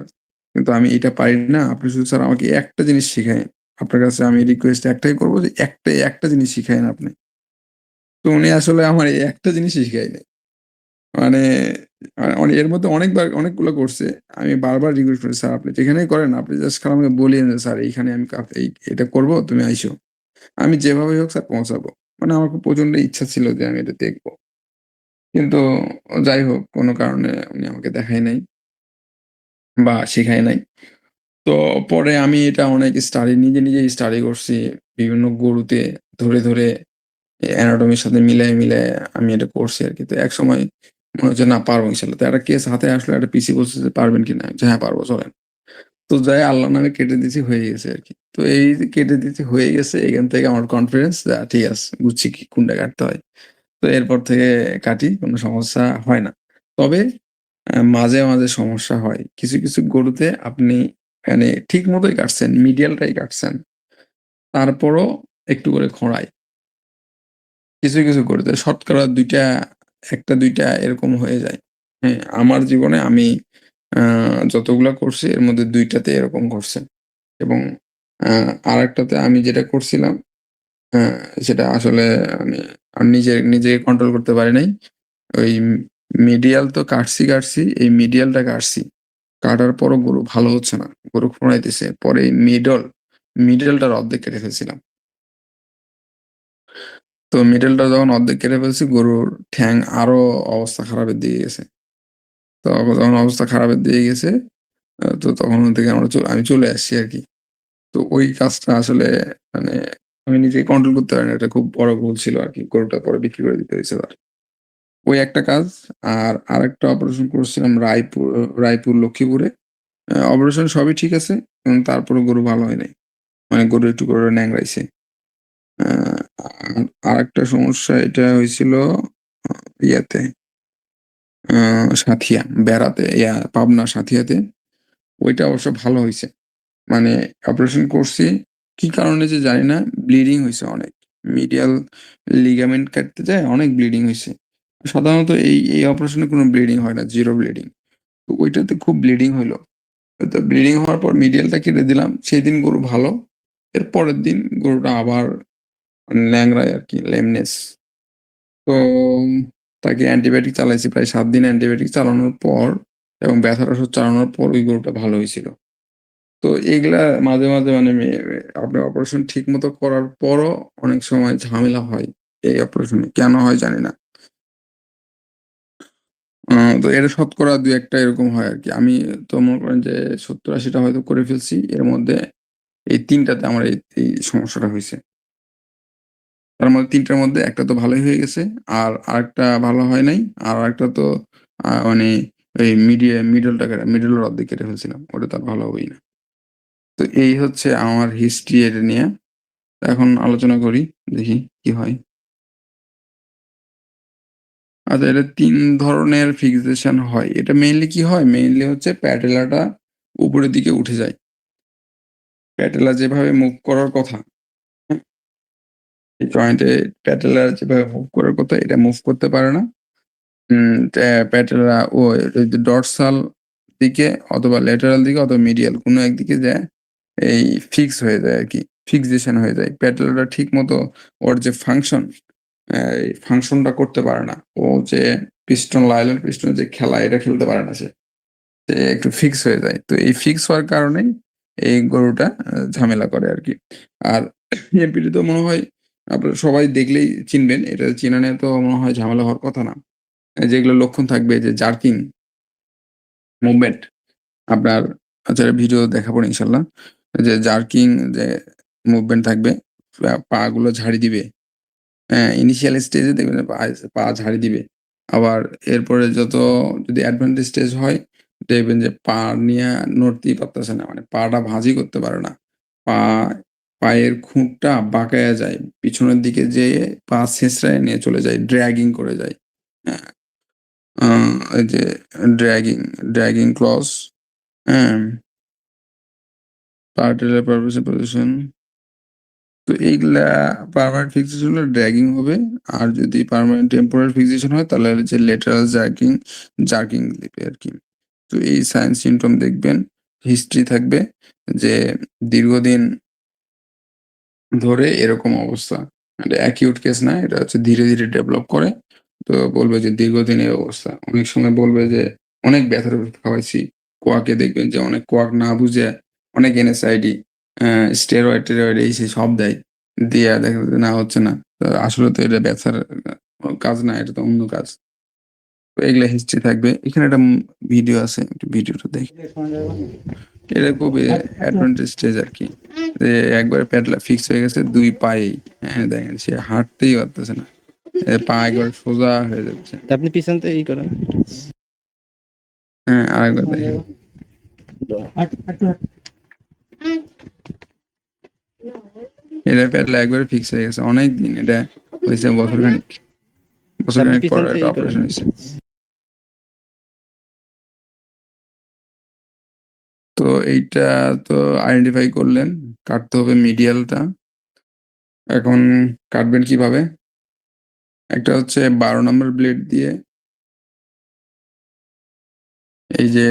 কিন্তু আমি এটা পারি না। আপনি শুধু স্যার আমাকে একটা জিনিস শিখায়েন। আপনার কাছে আমি রিকোয়েস্ট একটাই করব যে একটা জিনিস শিখায়েন আপনি।" তো উনি আসলে আমার এই একটা জিনিসই শিখায় নাই। মানে এর মধ্যে অনেকবার অনেকগুলো করছে। আমি বারবার রিকোয়েস্ট করি, "স্যার আপনি যেখানেই করেন আপনি জাস্ট খালি আমাকে বলিয়েন যে, স্যার এইখানে আমি এটা করব তুমি আইসো। আমি যেভাবেই হোক স্যার পৌঁছাবো।" মানে আমার খুব প্রচন্ড ইচ্ছা ছিল যে আমি এটা দেখব। কিন্তু যাই হোক কোন কারণে উনি আমাকে দেখায় নাই বা শিখায় নাই। তো পরে আমি এটা অনেক নিজেই স্টাডি করছি। বিভিন্ন গরুতে ধরে অ্যানাটমির সাথে মিলায়ে আমি এটা করছি আরকি। তো একসময় মনে হচ্ছে না পারবো ইনশাআল্লাহ। তো একটা কেস হাতে আসলো একটা পিসি বলছে যে, "পারবেন কিনা?" আমি বলছি, "হ্যাঁ, পারবো চলেন।" তো যাই আল্লাহর নামে কেটে দিছি হয়ে গেছে আরকি। তো এই যে কেটে দিছি হয়ে গেছে এখান থেকে আমার কনফিডেন্স ঠিক আছে বুঝছি কি কোনটা কাটতে হয়। তো এরপর থেকে কাটি কোন সমস্যা হয় না। তবে মাঝে সমস্যা হয়। কিছু গরুতে আপনি মানে ঠিক মতোই কাটছেন, মিডিয়ালটাই কাটছেন। তারপরও একটু করে খোঁড়ায়। কিছু গরুতে শতকরা ২ টা ১ টা ২ টা এরকম হয়ে যায়। হ্যাঁ? আমার জীবনে আমি আ যতগুলা করছি এর মধ্যে ২ টাতে এরকম ঘটছে। এবং আ আরেকটাতে আমি যেটা করছিলাম আ সেটা আসলে মানে আমি নিজেকে কন্ট্রোল করতে পারি নাই। ওই মিডিয়াল তো কাটছি, এই মিডিয়ালটা কাটছি। কাটার পরও গরু ভালো হচ্ছে না। গরু খোঁড়াইতেছে। পরে এই মিডলটার অর্ধেক কেটে ফেলছিলাম। তো মিডলটা যখন অর্ধেক কেটে ফেলছি গরুর ঠ্যাং আরো অবস্থা খারাপের দিকে গেছে। তো যখন অবস্থা খারাপের দিকে গেছে তো তখন থেকে আমি চলে আসছি আরকি। তো ওই কাজটা আসলে মানে আমি নিজেকে কন্ট্রোল করতে পারিনি। এটা খুব বড় ভুল ছিল আরকি। গরুটা পরে বিক্রি করে দিতে হইছে আবার। ওই একটা কাজ। আর আরেকটা অপারেশন করছিলাম রায়পুর লক্ষ্মীপুরে। অপারেশন সবই ঠিক আছে। তারপরেও গরু ভালো হয় নাই। মানে গরু একটু করে ন্যাংড়াইছে। আ আর আরেকটা সমস্যা এটা হয়েছিল আ ইয়াতে সাঁথিয়া, বেড়াতে পাবনা সাঁথিয়াতে। ওইটা অবশ্য ভালো হইছে। মানে অপারেশন করছি। কি কারণে যে জানি না ব্লিডিং হইছে অনেক। মিডিয়াল লিগামেন্ট কাটতে যেয়ে অনেক ব্লিডিং হইছে। সাধারণত এই অপারেশনে কোনো ব্লিডিং হয় না, 0 ব্লিডিং। তো ওইটাতে খুব ব্লিডিং হইল। তো ব্লিডিং হওয়ার পর মিডিয়ালটা কেটে দিলাম। সেদিন গরু ভালো। এর পরের দিন গরুটা আবার ল্যাংড়ায় আরকি লেমনেস। তো তাকে অ্যান্টিবায়োটিক চালাইছি প্রায় ৭ দিন অ্যান্টিবায়োটিক চালানোর পর এবং ব্যথার ওষুধ চালানোর পর ওই গরুটা ভালো হইছিল। তো এগুলা মাঝে মানে আপনার অপারেশন ঠিকমতো করার পরও অনেক সময় ঝামেলা হয় এই অপারেশনে। কেন হয় জানি না। আ তো এটা শতকরা ২-১ টা এরকম হয় আরকি। আমি তো মনে করেন যে ৭০-৮০ টা হয়তো করে ফেলছি। এর মধ্যে এই ৩ টাতে আমার এই সমস্যাটা হইছে। তার মধ্যে ৩ টার মধ্যে ১ টা তো ভালোই হয়ে গেছে। আর আরেকটা ভালো হয় নাই। আর আরেকটা তো মানে এই মিডলের অর্ধেক কেটে ফেলছিলাম। ওটা তো আর ভালো হবেই না। তো এই হচ্ছে আমার হিস্ট্রি এটা নিয়ে। এখন আলোচনা করি। দেখি কি হয়। আচ্ছা এটা ৩ ধরনের ফিক্সেশন হয়। এটা মেইনলি কি হয়? মেইনলি হচ্ছে প্যাটেলাটা উপরের দিকে উঠে যায়। প্যাটেলা যেভাবে মুভ করার কথা, হ্যাঁ? এই জয়েন্টে প্যাটেলা যেভাবে মুভ করার কথা এটা মুভ করতে পারে না। প্যাটেলা ও ডর্সাল দিকে অথবা ল্যাটেরাল দিকে অথবা মিডিয়াল কোন একদিকে যায় এই ফিক্স হয়ে যায় আরকি। ফিক্সেশন হয়ে যায়। প্যাটেলাটা ঠিকমতো ওর যে ফাংশন এই ফাংশনটা করতে পারে না। ও যে লাইলন পিস্টনের যে খেলা এটা খেলতে পারে না সে। সে একটু ফিক্স হয়ে যায়। তো এই ফিক্স হওয়ার কারণেই এই গরুটা ঝামেলা করে আরকি। আর এমপিটি তো মনে হয় আপনারা সবাই দেখলেই চিনবেন। এটা চিনা নিয়ে তো মনে হয় ঝামেলা হওয়ার কথা না। যেগুলো লক্ষণ থাকবে যে জার্কিং মুভমেন্ট আপনার আচ্ছা ভিডিও দেখাবো ইনশাল্লাহ। যে জার্কিং যে মুভমেন্ট থাকবে পা গুলো ঝাড়ি দিবে। ইনিশিয়াল স্টেজে দেখবেন যে পা ঝাড়ি দিবে। আবার এরপরে যদি অ্যাডভান্স স্টেজ হয়, দেখবেন যে পা নিয়া নড়তেই পারতেছে না। মানে পাটা ভাঁজই করতে পারে না। পা পায়ের খুঁটটা বাঁকায়া যায়। পিছনের দিকে যেয়ে পা ছেঁচড়ায় নিয়ে চলে যায়। ড্র্যাগিং করে যায়। হ্যাঁ? আ এই যে ড্র্যাগিং ক্লজ, হ্যাঁ? পার্টের পারপাসে পজিশন। তো এইগুলা পার্মানেন্ট ফিক্সেশন হলে ড্র্যাগিং হবে। আর যদি পার্মানেন্ট টেম্পোরারি ফিক্সেশন হয় তাহলে হচ্ছে লেটারাল জার্কিং দিবে আরকি। তো এই সাইন সিম্পটম দেখবেন, হিস্ট্রি থাকবে যে দীর্ঘদিন ধরে এরকম অবস্থা। এটা অ্যাকিউট কেস না, এটা হচ্ছে ধীরে, ধীরে ডেভেলপ করে। তো বলবে যে দীর্ঘদিন এই অবস্থা। অনেক সময় বলবে যে অনেক ব্যথার ওষুধ খাওয়াইছি। কোয়াকে দেখবেন যে অনেক কোয়াক না বুঝে অনেক NSAID, স্টেরয়েড এই সেই সব দেয়। দিয়া দেখা যায় যে না হচ্ছে না। তো আসলে তো এটা ব্যথার কাজ না, এটা তো অন্য কাজ। তো এগুলা হিস্ট্রি থাকবে। এখানে একটা ভিডিও আছে। একটু ভিডিওটা দেখি। এটা খুবই অ্যাডভান্টেজ স্টেজ আরকি। যে একবারে প্যাডলা ফিক্স হয়ে গেছে ২ পায়েই। হ্যাঁ, দেখেন সে হাঁটতেই পারতেছে না। পা একবারে সোজা হয়ে যাচ্ছে। তা আপনি পিছন থেকে ই করেন। হ্যাঁ, আরেকবার দেখেন। এটা প্যাডলা একবারে ফিক্স হয়ে গেছে। অনেকদিন এটা হইছে বছরখানেক। আপনি বছরখানেক পর পিছন থেকে একটা ই করেন। অপারেশন হইছে। তো এইটা তো আইডেন্টিফাই করলেন। কাটতে হবে মিডিয়ালটা। এখন কাটবেন কিভাবে? একটা হচ্ছে ১২ নাম্বার ব্লেড দিয়ে এই যে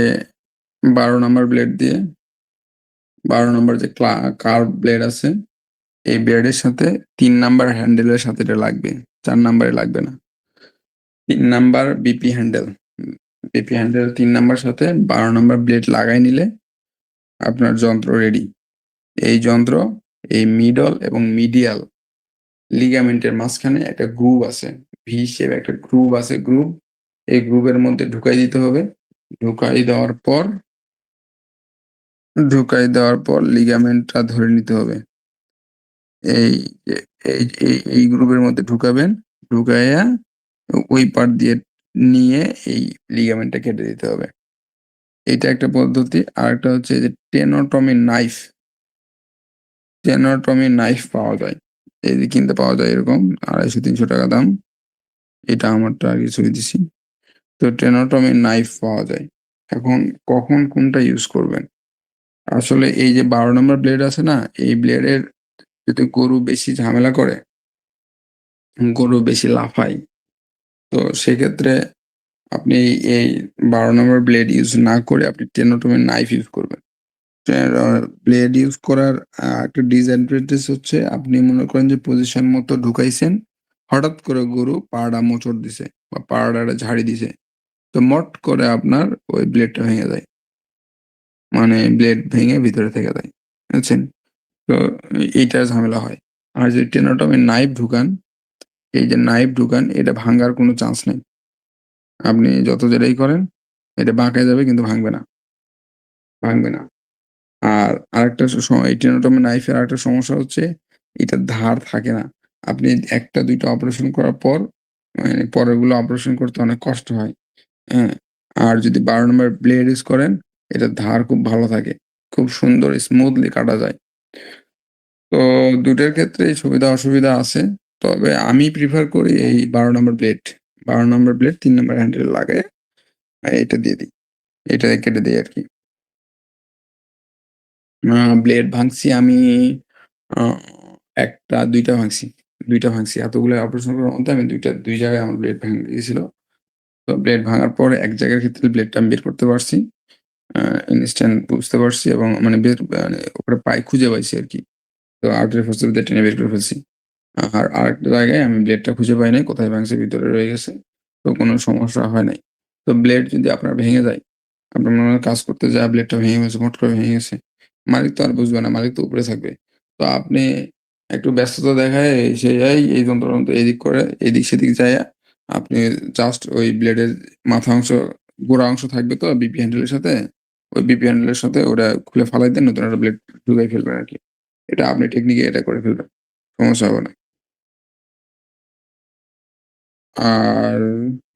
১২ নাম্বার ব্লেড দিয়ে ১২ নাম্বার যে কার্ভ ব্লেড আছে, এই ব্লেডের সাথে ৩ নাম্বার হ্যান্ডেলের সাথে এটা লাগবে। ৪ নাম্বারে লাগবে না। ৩ number BP handle. BP handle ৩ number সাথে ১২ নাম্বার ব্লেড লাগায় নিলে আপনার যন্ত্র রেডি। এই যন্ত্র এই মিডল এবং মিডিয়াল লিগামেন্টের মাঝখানে একটা গ্রুভ আছে। ভি শেপ একটা গ্রুভ আছে গ্রুভ। এই গ্রুভের মধ্যে ঢুকাই দিতে হবে। ঢুকাই দেওয়ার পর লিগামেন্টটা ধরে নিতে হবে। এই যে এই গ্রুভের মধ্যে ঢুকাবেন। ঢুকাইয়া ওই পার্ট দিয়ে নিয়ে এই লিগামেন্টটা কেটে দিতে হবে। এইটা একটা পদ্ধতি। আরেকটা হচ্ছে যে টেনোটমি নাইফ। টেনোটমি নাইফ পাওয়া যায়। এই যে কিনতে পাওয়া যায় এরকম ৳২৫০-৩০০ দাম। এটা আমারটা আগে ছবি দিছি। তো টেনোটমি নাইফ পাওয়া যায়। এখন কখন কোনটা ইউজ করবেন? আসলে এই যে ১২ নাম্বার ব্লেড আছে না? এই ব্লেডের যদি গরু বেশি ঝামেলা করে, গরু বেশি লাফায়, তো সেক্ষেত্রে আপনি এই ১২ নম্বর ব্লেড ইউজ না করে আপনি টেনোটমি নাইফ ইউজ করবেন। ব্লেড ইউজ করার একটা ডিসঅ্যাডভান্টেজ হচ্ছে আপনি মনে করেন যে পজিশন মতো ঢুকাইছেন, হঠাৎ করে গরু পাড়া মোচড় দিছে বা পাড়াটা ঝাড়ি দিছে। তো মট করে আপনার ওই ব্লেডটা ভেঙে যায়। মানে ব্লেড ভেঙে ভিতরে থেকে যায়। বুঝছেন? তো এইটার ঝামেলা হয়। আর যদি টেনোটমি নাইফ ঢুকান, এই যে নাইফ ঢুকান এটা ভাঙ্গার কোনো চান্স নেই। আপনি যত যেটাই করেন এটা বাঁকায় যাবে কিন্তু ভাঙবে না। ভাঙবে না। আর আরেকটা এই টেনোটমি নাইফের আরেকটা সমস্যা হচ্ছে এটার ধার থাকে না। আপনি ১ টা ২ টা অপারেশন করার পর মানে পরেরগুলো অপারেশন করতে অনেক কষ্ট হয়। হ্যাঁ? আর যদি ১২ নম্বর ব্লেড ইউজ করেন এটার ধার খুব ভালো থাকে। খুব সুন্দর স্মুথলি কাটা যায়। তো ২ টার ক্ষেত্রেই সুবিধা-অসুবিধা আছে। তবে আমি প্রিফার করি এই ১২ নম্বর ব্লেড। ১২ নম্বর ব্লেড ৩ নম্বর হ্যান্ডেলে লাগায়ে এটা দিয়ে দিই। এটা কেটে দেই আরকি। ব্লেড ভাঙছি আমি আ ১ টা ২ টা ভাঙছি। ২ টা ভাঙছি। এতগুলো অপারেশন করার মধ্যে আমি ২ জায়গায় আমার ব্লেড ভেঙে গিয়েছিল। তো ব্লেড ভাঙার পরে এক জায়গার ক্ষেত্রে ব্লেডটা আমি বের করতে পারছি। আ ইনস্ট্যান্ট বুঝতে পারছি এবং মানে মানে ওপরে পাই খুঁজে পাইছি আরকি। তো আর্টের ফসল দিয়ে টেনে বের করে ফেলছি। আর আরেকটা জায়গায় আমি ব্লেডটা খুঁজে পাই নাই। কোথায় ভাঙছে ভিতরে রয়ে গেছে। তো কোনো সমস্যা হয় নাই। তো ব্লেড যদি আপনার ভেঙে যায়, আপনার মনে হয় কাজ করতে যায়া ব্লেডটা ভেঙে গেছে, হট করে ভেঙে গেছে। মালিক তো আর বুঝবে না, মালিক তো উপরে থাকবে। তো আপনি একটু ব্যস্ততা দেখায় এই যন্ত্র-টন্ত্র এদিক করে, এদিক-সেদিক যাইয়া আপনি জাস্ট ওই ব্লেডের মাথা অংশ, গোড়া অংশ থাকবে তো বিপি হ্যান্ডেলের সাথে, ওই বিপি হ্যান্ডেলের সাথে ওটা খুলে ফালাই দেন, নতুন একটা ব্লেড ঢুকাই ফেলবেন আরকি। এটা আপনি টেকনিকে এটা করে ফেলবেন। সমস্যা হবে না। আর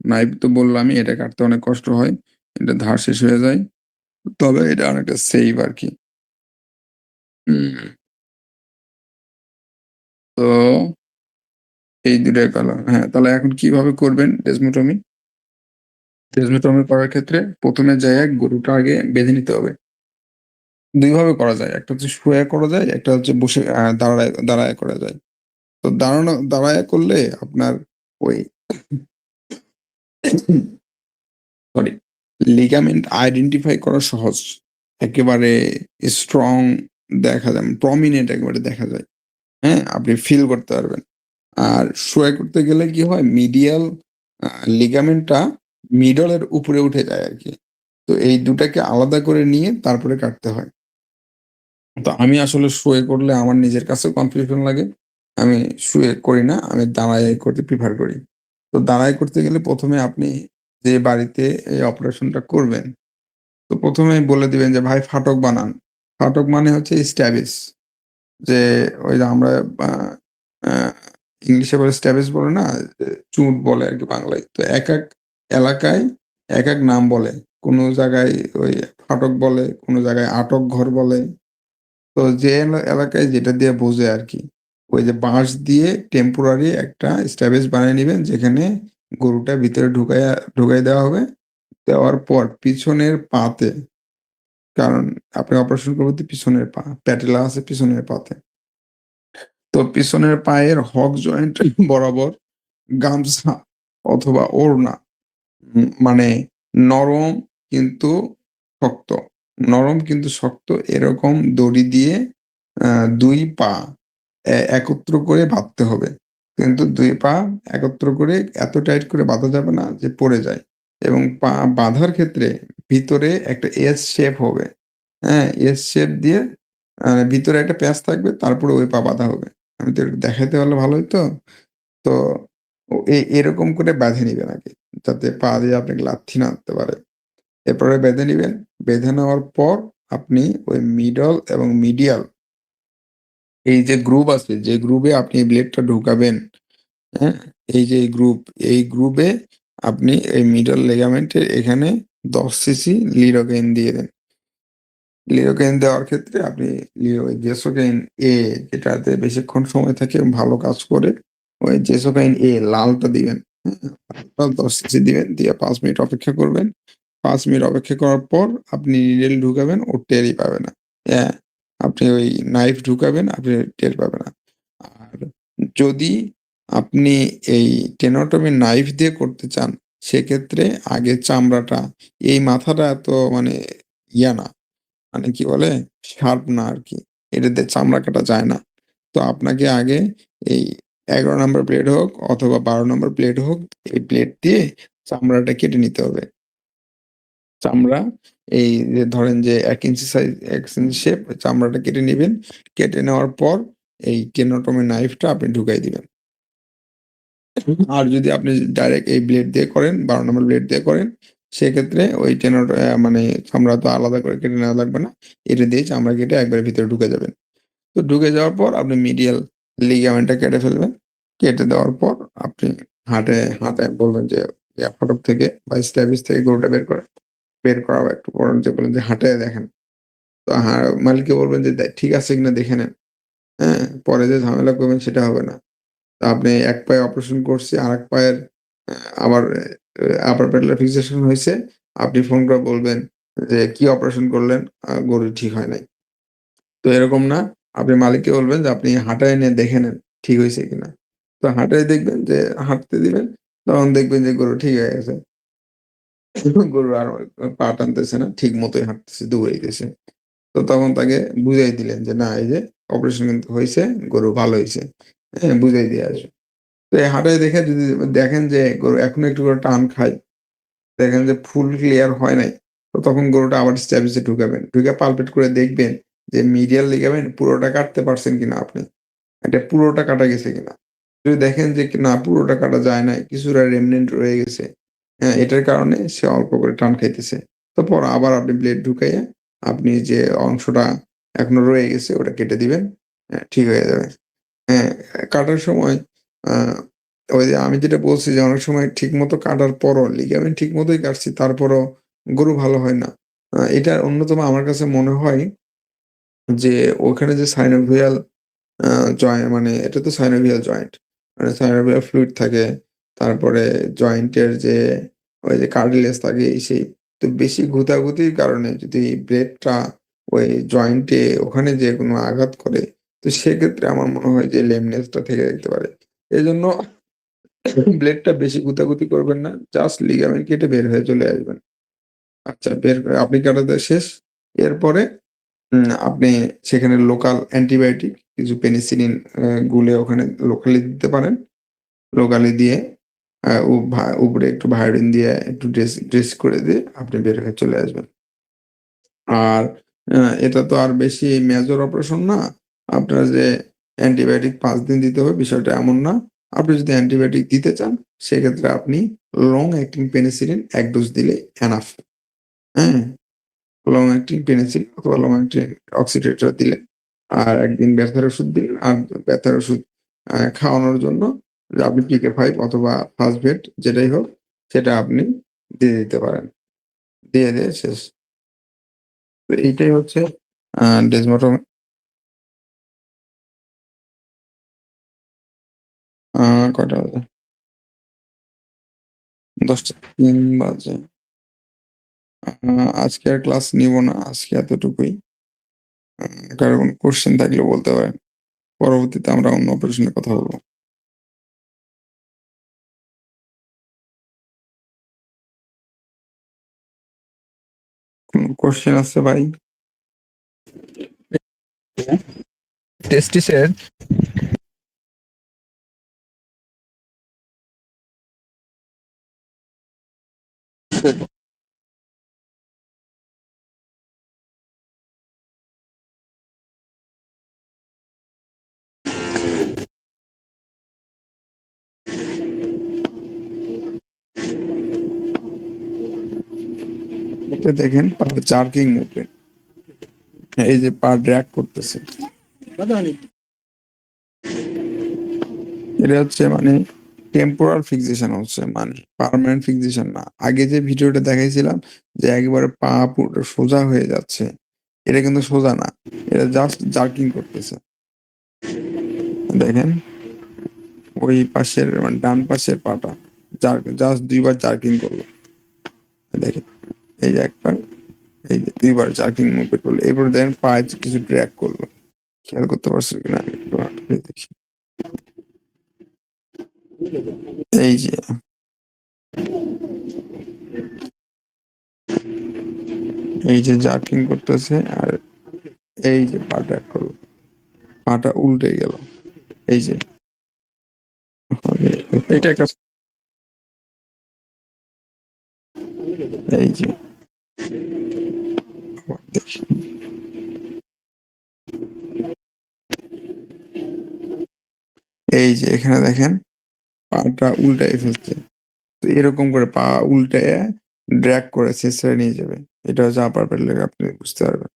নাইফ তো বললামই, এটা কাটতে অনেক কষ্ট হয়। এটা ধার শেষ হয়ে যায়। তবে এটা অনেকটা সেফ আরকি। হুম, তো এই ২ টাই গেল। হ্যাঁ, তাহলে এখন কিভাবে করবেন ডেসমোটমি? ডেসমোটমি করার ক্ষেত্রে ১ম এ যাইয়া গরুটা আগে বেঁধে নিতে হবে। ২ ভাবে করা যায়। একটা হচ্ছে শুয়ে করা যায়, একটা হচ্ছে বসে দাঁড়ায় করা যায়। তো দাঁড়ায়া করলে আপনার ওই সরি লিগামেন্ট আইডেন্টিফাই করা সহজ। একেবারে স্ট্রং দেখা যায়, প্রমিনেন্ট একেবারে দেখা যায়। হ্যাঁ? আপনি ফিল করতে পারবেন। আর শুয়ে করতে গেলে কি হয় মিডিয়াল আ লিগামেন্টটা মিডল এর উপরে উঠে যায় আরকি। তো এই ২ টাকে আলাদা করে নিয়ে তারপরে কাটতে হয়। তো আমি আসলে শুয়ে করলে আমার নিজের কাছেও কনফিউশন লাগে। আমি শুয়ে করি না। আমি দাঁড়ায় করতে প্রিফার করি। তো দাঁড়ায় করতে গেলে ১ম এ আপনি যে বাড়িতে এই অপারেশনটা করবেন, তো ১ম এই বলে দিবেন যে, "ভাই ফাটক বানান।" ফাটক মানে হচ্ছে স্ট্যাবিস। যে ওই যে আমরা আ আ ইংলিশে বলে স্ট্যাবিস বলে না? চুট বলে আরকি বাংলায়। তো একেক এলাকায় একেক নাম বলে। কোন জায়গায় ওই ফাটক বলে, কোন জায়গায় আটক ঘর বলে। তো যে এলাকায় যেটা দিয়ে বোঝে আরকি। ওই যে বাঁশ দিয়ে টেম্পোরারি একটা স্ট্যাবেজ বানায় নিবেন যেখানে গরুটা ভিতরে ঢুকাইয়া দেওয়া হবে। দেওয়ার পর পিছনের পাতে, কারণ আপনি অপারেশন করবেন তো পিছনের পা। প্যাটেলা আছে পিছনের পাতে। তো পিছনের পায়ের হক জয়েন্ট বরাবর গামছা অথবা ওড়না, মানে নরম কিন্তু শক্ত। নরম কিন্তু শক্ত এরকম দড়ি দিয়ে আ ২ পা একত্র করে বাঁধতে হবে। কিন্তু ২ পা একত্র করে এত টাইট করে বাঁধা যাবে না যে পড়ে যায়। এবং পা বাঁধার ক্ষেত্রে ভিতরে একটা এস শেপ হবে। হ্যাঁ? এস শেপ দিয়ে ভিতরে একটা প্যাচ থাকবে তারপরে ওই পা বাঁধা হবে। আমি তো একটু দেখাইতে পারলে ভালো হইতো। তো এরকম করে বেঁধে নিবেন আগে। যাতে পা দিয়ে আপনাকে লাথি না মারতে পারে। এরপরে বেঁধে নিবেন। বেঁধে নেওয়ার পর আপনি ওই মিডল এবং মিডিয়াল এই যে গ্রুপ আছে, যে গ্রুপে আপনি ব্লেডটা ঢুকাবেন, হ্যাঁ? এই যে এই গ্রুপে আপনি এই মিডল লিগামেন্টের এখানে ১০ সিসি লিডোকেইন দিয়ে দেন। লিডোকেইন দেওয়ার ক্ষেত্রে আপনি ওই জেসোকাইন এ যেটাতে বেশিক্ষণ সময় থাকে এবং ভালো কাজ করে, ওই জেসোকাইন এ লালটা দিবেন। হ্যাঁ? লালটা ১০ সিসি দিবেন, দিয়ে ৫ মিনিট অপেক্ষা করবেন। ৫ মিনিট অপেক্ষা করার পর আপনি নিডেল ঢুকাবেন, ও টেরই পাবে না। হ্যাঁ? আপনি ওই নাইফ ঢুকাবেন, আপনি টের পাবে না। আর যদি আপনি এই টেনোটমি নাইফ দিয়ে করতে চান, সেক্ষেত্রে আগে চামড়াটা, এই মাথাটা এত মানে না, মানে কি বলে? শার্প না আরকি। এটা দিয়ে চামড়া কাটা যায় না। তো আপনাকে আগে এই ১১ নাম্বার ব্লেড হোক অথবা ১২ নাম্বার ব্লেড হোক, এই ব্লেড দিয়ে চামড়াটা কেটে নিতে হবে। চামড়া এই যে ধরেন যে ১ ইঞ্চি সাইজ ১ ইঞ্চি শেপ চামড়াটা কেটে নিবেন। কেটে নেওয়ার পর এই টেনোটমি নাইফটা আপনি ঢুকাই দিবেন। আর যদি আপনি ডাইরেক্ট এই ব্লেড দিয়ে করেন, ১২ নম্বর ব্লেড দিয়ে করেন, সেক্ষেত্রে ওই মানে চামড়া তো আলাদা করে কেটে নেওয়া লাগবে না। এটা দিয়ে চামড়া কেটে একবারে ভিতরে ঢুকে যাবেন। তো ঢুকে যাওয়ার পর আপনি মিডিয়াল লিগামেন্টটা কেটে ফেলবেন। কেটে দেওয়ার পর আপনি হাতে বলবেন যে ফটক থেকে বা স্ট্যাবিস থেকে গরুটা বের করেন। বের করার একটু পর যে বললেন যে হাঁটায় দেখেন। তো মালিককে বলবেন যে ঠিক আছে কিনা দেখে নেন। হ্যাঁ? পরে যে ঝামেলা করবেন সেটা হবে না। আপনি এক পায়ে অপারেশন করছি, আরেক পায়ের আ আবার আপার প্যাটেলার ফিক্সেশন হইছে। আপনি ফোন করে বলবেন যে, "কি অপারেশন করলেন? গরুর ঠিক হয় নাই।" তো এরকম না। আপনি মালিককে বলবেন যে, "আপনি হাঁটায় নিয়ে দেখে নেন, ঠিক হইছে কিনা।" তো হাঁটায় দেখবেন যে হাঁটতে দিবেন, তখন দেখবেন যে গরু ঠিক হয়ে গেছে। গরু আর পা টানতেছে না, ঠিক মতোই হাঁটতেছে, দৌড়াইতেছে। তো তখন তাকে বুঝাই দিলেন যে, "না, এই যে অপারেশন কিন্তু হইছে, গরু ভালো হইছে।" হ্যাঁ? বুঝাই দিয়ে আসবেন। তো এই হাঁটায় দেখে যদি দেখেন যে গরু এখনো একটু করে টান খায়, দেখেন যে ফুল ক্লিয়ার হয় নাই, তো তখন গরুটা আবার স্ট্যাবিস এ ঢুকাবেন। ঢুকে পালপেট করে দেখবেন যে মিডিয়াল লিগামেন্ট পুরোটা কাটতে পারছেন কিনা আপনি। এটা পুরোটা কাটা গেছে কিনা। যদি দেখেন যে না পুরোটা কাটা যায় নাই, কিছুটা রেমনেন্ট রয়ে গেছে, হ্যাঁ? এটার কারণে সে অল্প করে টান খাইতেছে। তো পরে আবার আপনি ব্লেড ঢুকাইয়া আপনি যে অংশটা এখনো রয়ে গেছে ওটা কেটে দিবেন। ঠিক হয়ে যাবে। হ্যাঁ, কাটার সময় আ ওই যে আমি যেটা বলছি যে অনেক সময় ঠিক মতো কাটার পরও লিগামেন্ট ঠিক মতোই কাটছি তারপরও গরু ভালো হয় না। এটার অন্যতম আমার কাছে মনে হয় যে ওখানে যে সাইনোভিয়াল মানে এটা তো সাইনোভিয়াল জয়েন্ট। মানে সাইনোভিয়াল ফ্লুইড থাকে। তারপরে জয়েন্টের যে ওই যে কার্টিলেজ থাকে এই সেই। তো বেশি গুতাগুতির কারণে যদি ব্লেডটা ওই জয়েন্টে ওখানে যেয়ে কোনো আঘাত করে, তো সেক্ষেত্রে আমার মনে হয় যে লেমনেসটা থেকে যেতে পারে। এজন্য ব্লেডটা বেশি গুতাগুতি করবেন না। জাস্ট লিগামেন্ট কেটে বের হয়ে চলে আসবেন। আচ্ছা বের করে আপনি কাটাতে শেষ। এরপরে আপনি সেখানে লোকাল অ্যান্টিবায়োটিক কিছু পেনিসিলিন গুলে ওখানে লোকালি দিতে পারেন। লোকালি দিয়ে আ উ ভা উপরে একটু ভায়োডিন দিয়ে একটু ড্রেস করে দিয়ে আপনি বের হয়ে চলে আসবেন। আর এটা তো আর বেশি মেজর অপারেশন না। আপনার যে অ্যান্টিবায়োটিক ৫ দিন দিতে হবে বিষয়টা এমন না। আপনি যদি অ্যান্টিবায়োটিক দিতে চান সেক্ষেত্রে আপনি লং অ্যাক্টিং পেনিসিলিন ১ ডোজ দিলে এনাফ। হ্যাঁ? লং অ্যাক্টিং পেনিসিলিন অথবা লং অ্যাক্টিং অক্সিডেটর দিলেন। আর একদিন ব্যথার ওষুধ দিলেন। আর ব্যথার ওষুধ খাওয়ানোর জন্য আপনি PK5 অথবা ফাস্টভেট যেটাই হোক সেটা আপনি দিয়ে দিতে পারেন। দিয়ে শেষ। তো এইটাই হচ্ছে ডেসমাটোম আ কয়টা বাজে? ১০টা ৩ বাজে। আ আজকে আর ক্লাস নিব না। আজকে এতটুকুই। আ কারো কোনো কোয়েশ্চেন থাকলে বলতে পারেন। পরবর্তীতে আমরা অন্য অপারেশন এর কথা বলব। কোন কোয়েশ্চেন আছে ভাই? টেস্টিসের এটা দেখেন পা জার্কিং মুভমেন্ট। এই যে পা ড্র্যাগ করতেছে। এটা হচ্ছে মানে টেম্পোরাল ফিক্সেশন হচ্ছে মানে পার্মানেন্ট ফিক্সেশন না। আগে যে ভিডিওটা দেখাইছিলাম যে একেবারে পা পুরো সোজা হয়ে যাচ্ছে। এটা কিন্তু সোজা না। এটা জাস্ট জার্কিং করতেছে। দেখেন ওই পাশের মানে ডান পাশের পাটা জাস্ট ২ বার জার্কিং করলো। দেখেন এই যে একবার, এই যে ২ বার জার্কিং মুভমেন্ট করলো। এরপরে দেখেন পায়ে কিছু ড্র্যাগ করলো। খেয়াল করতে পারছেন কিনা আমি একটু আটকে দেখি। এই যে জার্কিং করতেছে আর এই যে পা ড্র্যাগ করলো। পাটা উল্টে গেল। এই যে এটা একটা এই যে আবার দেখি। এই যে এখানে দেখেন পাটা উল্টায় ফেলছে। তো এরকম করে পা উল্টায়ে ড্র্যাগ করে ছেঁচড়ে নিয়ে যাবে। এটা হচ্ছে আপার পেট লেগ আপনি বুঝতে পারবেন।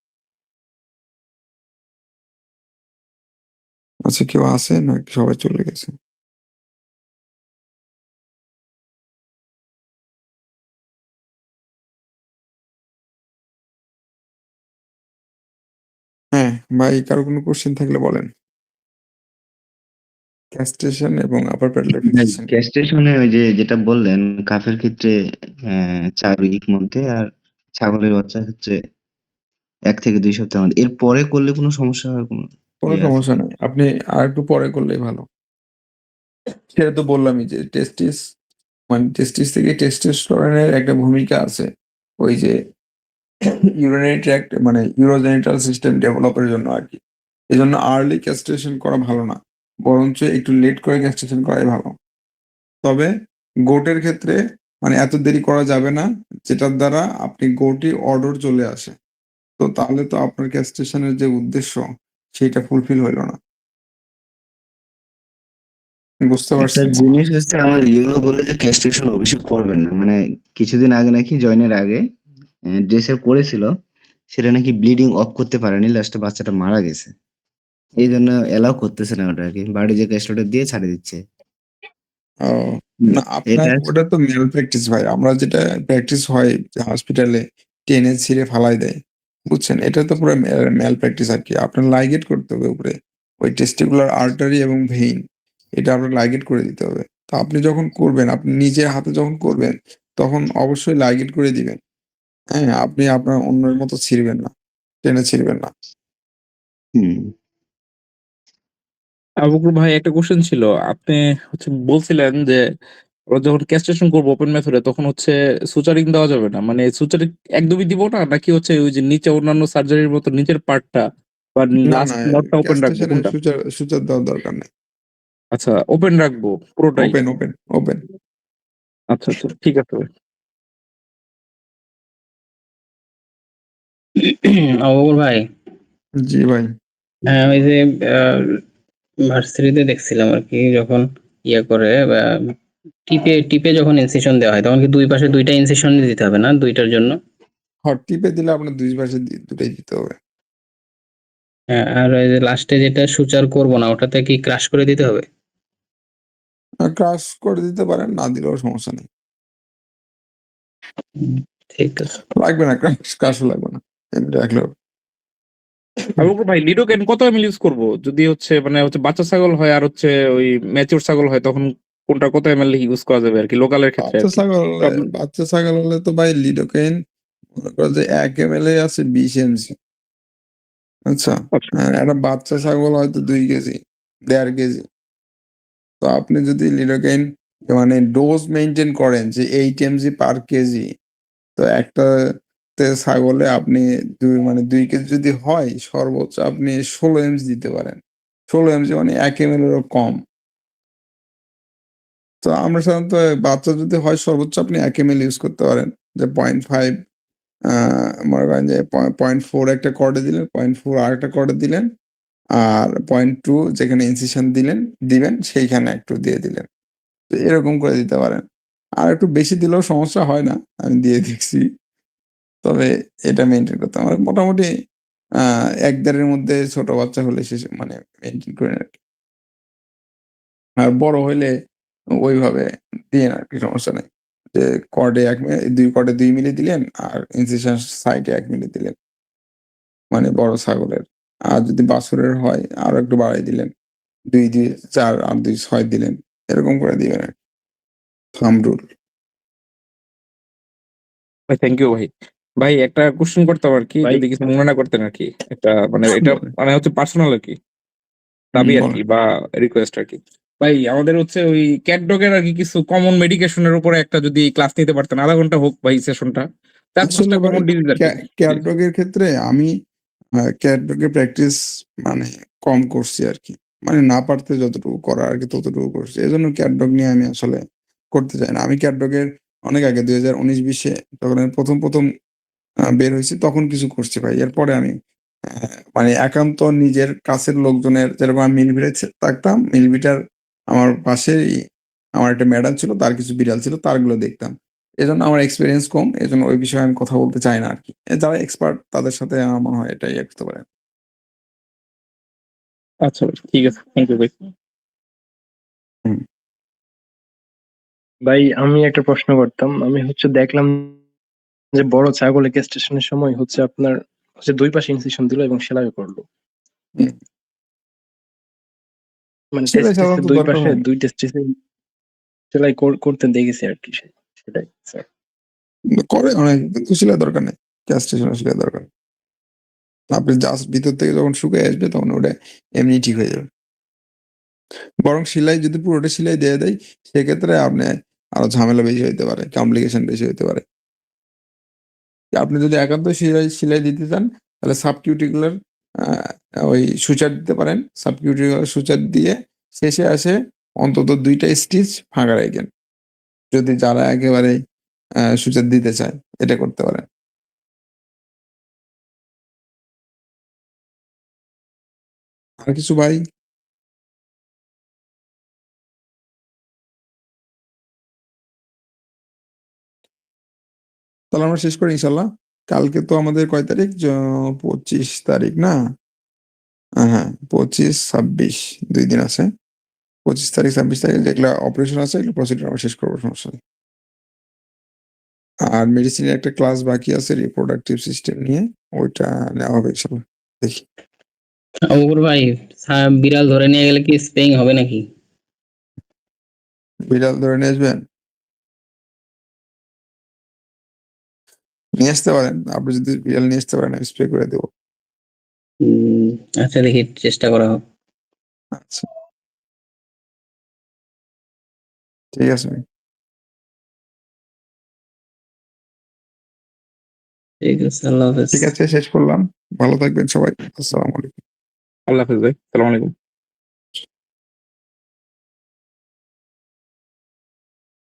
আচ্ছা কেউ আছে নাকি সবাই চলে গেছে? হ্যাঁ, ভাই কারো কোনো কোয়েশ্চেন থাকলে বলেন। ক্যাস্ট্রেশন এবং আপার পেট লেগ ফিক্সেশন। ক্যাস্ট্রেশনে ওই যে যেটা বললেন কাফের ক্ষেত্রে ৪ উইক মধ্যে আর ছাগলের বাচ্চার ক্ষেত্রে ১ থেকে ২ সপ্তাহের মধ্যে। এর পরে করলে কোনো সমস্যা হওয়ার কোনো কোনো ইয়ে আছে সমস্যা কি? নাই। আপনি আরেকটু পরে করলেই ভালো। সেটা তো বললামই যে মানে টেস্টিস থেকে টেস্টোস্টেরনের একটা ভূমিকা আছে। ওই যে ইউরিনারি ট্র্যাক্ট মানে ইউরোজেনিটাল সিস্টেম ডেভেলপের জন্য আরকি। এজন্য আর্লি ক্যাস্ট্রেশন করা ভালো না। বরঞ্চ একটু লেট করে ক্যাস্ট্রেশন করাই ভালো। তবে গোটের ক্ষেত্রে মানে এত দেরি করা যাবে না, যেটার দ্বারা আপনি গোটই অর্ডার চলে আসে। তো তাহলে তো আপনার ক্যাস্ট্রেশন এর যে উদ্দেশ্য সেইটা ফুলফিল হইল না। বুঝতে একটা পারছেন? জিনিস হচ্ছে আমার ইউনো বলে যে ক্যাস্ট্রেশন অবশ্যই করবেন না। মানে কিছুদিন আগে নাকি জয়েনের আগে ড্রেসের করেছিল। সেটা নাকি ব্লিডিং অফ করতে পারেনি। লাস্টে বাচ্চাটা মারা গেছে। এইজন্য এলাও করতেছে না ওটা আরকি। বাড়ি যে ক্যাস্ট্রেটর দিয়ে ছাড়িয়ে দিচ্ছে। ও না, আপনার এটা ওটা তো মেল প্র্যাকটিস ভাই। আমরা যেটা প্র্যাকটিস হয় যে হসপিটালে টেনে ছিঁড়ে ফালাই দেয়। বুঝছেন? এটা তো পুরো মেল প্র্যাকটিস আরকি। আপনার লাইগেট করতে হবে উপরে। ওই টেস্টিকুলার আর্টারি এবং ভেইন এটা আপনার লাইগেট করে দিতে হবে। তো আপনি যখন করবেন, আপনি নিজের হাতে যখন করবেন, তখন অবশ্যই লাইগেট করে দিবেন। হ্যাঁ? আপনি আপনার অন্যের মতো ছিঁড়বেন না। টেনে ছিঁড়বেন না। হুম, আবু বকর ভাই, একটা কোশ্চেন ছিল। আপনি বলছিলেন যে আমরা যখন ক্যাস্ট্রেশন করবো ওপেন মেথডে তখন সুচারিং দেওয়া যাবে না। মানে সুচারিং একদমই দিব না, নাকি ওই যে নিচে অন্যান্য সার্জারির মতো নিচের পার্টটা বা না, লাস্ট না, নটটা ওপেন রাখবো ক্যাস্টেশনে কোনটা? সুচার দেওয়ার দরকার নেই। আচ্ছা, ওপেন রাখবো পুরোটাই। ওপেন। আচ্ছা আচ্ছা, ঠিক আছে ভাই। অবুর ভাই, জি ভাই। হ্যাঁ ওই যে ভার্সিটিতে দেখছিলাম আর কি, যখন ইয়ে করে টিপে টিপে যখন ইনসিশন দেওয়া হয় তখন কি দুই পাশে দুইটা ইনসিশন দিতে হবে না দুইটার জন্য? হট টিপে দিলে আপনার ২ পাশে দুটাই দিতে হবে। হ্যাঁ, আর ওই যে লাস্টে যেটা সুচার করব না ওটাতে কি ক্রাশ করে দিতে হবে? ক্রাশ করে দিতে পারেন, না দিলেও সমস্যা নেই। হুম, ঠিক আছে। লাগবে না, ক্রাশও লাগবে না। এমনি রাখলেও হবে। আবু বকর ভাই, লিডোকেন কত এমএল ইউজ করব? যদি বাচ্চা ছাগল হয় আর ওই ম্যাচিউর ছাগল হয়, তখন কোনটা কত এমএল ইউজ করা যাবে আর কি, লোকালের ক্ষেত্রে আর বাচ্চা কি? ছাগল হলে সব- বাচ্চা ছাগল হলে তো ভাই লিডোকেইন মনে করো যে ১ ml এ আছে ২০ mg। আচ্ছা? আচ্ছা। আর একটা বাচ্চা ছাগল হয়তো ২ কেজি, ১.৫ কেজি। তো আপনি যদি লিডোকেইন মানে ডোজ মেইনটেইন করেন যে 8 mg পার কেজি, তো একটাতে ছাগলে আপনি ২ কেজি যদি হয়, সর্বোচ্চ আপনি ১৬ mg দিতে পারেন। ১৬ mg মানে ১ ml এরও কম। তো আমরা সাধারণত বাচ্চা যদি হয় সর্বোচ্চ আপনি ১ ml ইউজ করতে পারেন। যে ০.৫ আ মনে করেন যে ০.৪ একটা কর্ডে দিলেন, ০.৪ আরেকটা কর্ডে দিলেন। আর ০.২ যেখানে ইনসিশন দিবেন সেইখানে একটু দিয়ে দিলেন। তো এরকম করে দিতে পারেন। আর একটু বেশি দিলেও সমস্যা হয় না। আমি দিয়ে দেখছি। তবে এটা মেইনটেইন করতে হবে। মোটামুটি আ ১-১.৫ এর মধ্যে ছোট বাচ্চা হলে মানে মেইনটেইন করেন আরকি। আর বড় হইলে ওইভাবে দিয়েন আরকি, সমস্যা নাই। যে কর্ডে ১ মিলি ২ কর্ডে ২ মিলি দিলেন আর ইনসিশন সাইডে ১ মিলি দিলেন। মানে বড় ছাগলের। আর যদি বাছুরের হয় আরো একটু বাড়ায় দিলেন। ২ দিয়ে ৪ আর ২ ৬ দিলেন। এরকম করে দিবেন আরকি। Thumb rule. ভাই, থ্যাংক ইউ ভাই। ভাই, একটা কোশ্চেন করতাম আর কি, ভাই, যদি কিছু মনে না করতেন আর কি। একটা এটা বলেন। পার্সোনাল আর কি, দাবি আর কি, বলেন। বা রিকোয়েস্ট আর কি। ভাই, আমাদের ওই ক্যাট ডগের আর কি কিছু কমন মেডিকেশনের উপরে একটা যদি ক্লাস নিতে পারতেন, আধা ঘন্টা হোক ভাই সেশনটা। চার আসলে পাঁচটা ভাই কমন ডিজিজ আর কি। ক্যাট ডগ এর ক্ষেত্রে আমি ক্যাট ডগ এর প্র্যাকটিস মানে কম করছি আরকি। মানে না পারতে যতটুকু করার আরকি ততটুকু করছি। এজন্য ক্যাট ডগ নিয়ে আমি আসলে করতে চাই না। আমি ক্যাট ডগ এর অনেক আগে ২০১৯-২০ এ যখন আমি ১ম বের হইছি তখন কিছু করছি ভাই। এরপরে আমি আ মানে একান্ত নিজের কাছের লোকজনের, যেরকম আমি মিলভিটে থাকতাম। মিলভিটার আমার পাশেই আমার একটা ম্যাডাম ছিল, তার কিছু বিড়াল ছিল, তারগুলো দেখতাম। এজন্য আমার এক্সপেরিয়েন্স কম। এজন্য ওই বিষয়ে আমি কথা বলতে চাই না আরকি। যারা এক্সপার্ট তাদের সাথে আমার মনে হয় এটাই করতে পারেন। আচ্ছা ভাই, ঠিক আছে, থ্যাংক ইউ ভাই। হুম। ভাই, আমি একটা প্রশ্ন করতাম। আমি দেখলাম যে বড় ছাগলের ক্যাস্ট্রেশনের সময় আপনার দুই পাশে ইনসিশন দিল এবং সেলাই করলো। হুম। মানে সেটাই টেস্টিসের সাধারণত দুই দরকার পাশে হয় না। দুই টেস্টিসে সেলাই করতে দেখেছি আর কি। সেটাই স্যার। কিন্তু করে অনেক, কিন্তু সেলাই দরকার নেই। ক্যাস্ট্রেশন এর সেলাই দরকার নেই। আপনি জাস্ট ভিতর থেকে যখন শুকায় আসবে তখন ওটা এমনি ঠিক হয়ে যাবে। বরং সেলাই যদি পুরোটা সেলাই দিয়ে দেয়, সেক্ষেত্রে আপনি আরো ঝামেলা বেশি হইতে পারে, কমপ্লিকেশন বেশি হইতে পারে। আপনি যদি একান্ত সেলাই দিতে চান, তাহলে সাবকিউটিকুলার আ ওই সুচার দিতে পারেন। সাবকিউটিকুলার সুচার দিয়ে শেষে অন্তত ২ টা স্টিচ ফাঁকা রাইখেন। যদি যারা একেবারেই সুচার দিতে চায়, এটা করতে পারেন। আর কিছু ভাই? তাহলে আমরা শেষ করি ইনশাআল্লাহ। কালকে তো আমাদের কয় তারিখ? ২৫ তারিখ না? হ্যাঁ, ২৫, ২৬ ২ দিন আছে। 25 তারিখ 26 তারিখ যেগুলা অপারেশন আছে এগুলো প্রসিডিউর আমরা শেষ করবো, সমস্যা নেই। আর মেডিসিনের একটা ক্লাস বাকি আছে রিপ্রোডাক্টিভ সিস্টেম নিয়ে, ওইটা নেওয়া হবে ইনশাল্লাহ। দেখি অবুর ভাই, বিড়াল ধরে নিয়ে গেলে কি স্প্রেইং হবে নাকি? বিড়াল ধরে নিয়ে আসবেন, নিয়ে আসতে পারেন। আপনি যদি বিড়াল নিয়ে আসতে পারেন আমি স্প্রে করে দেবো। উম, আচ্ছা দেখি চেষ্টা করা হোক। আচ্ছা ঠিক আছে ভাই। ঠিক আছে, আল্লাহ হাফেজ। ঠিক আছে, শেষ করলাম। ভালো থাকবেন সবাই। আসসালামু আলাইকুম। আল্লাহ হাফেজ ভাই, সালাম আলাইকুম।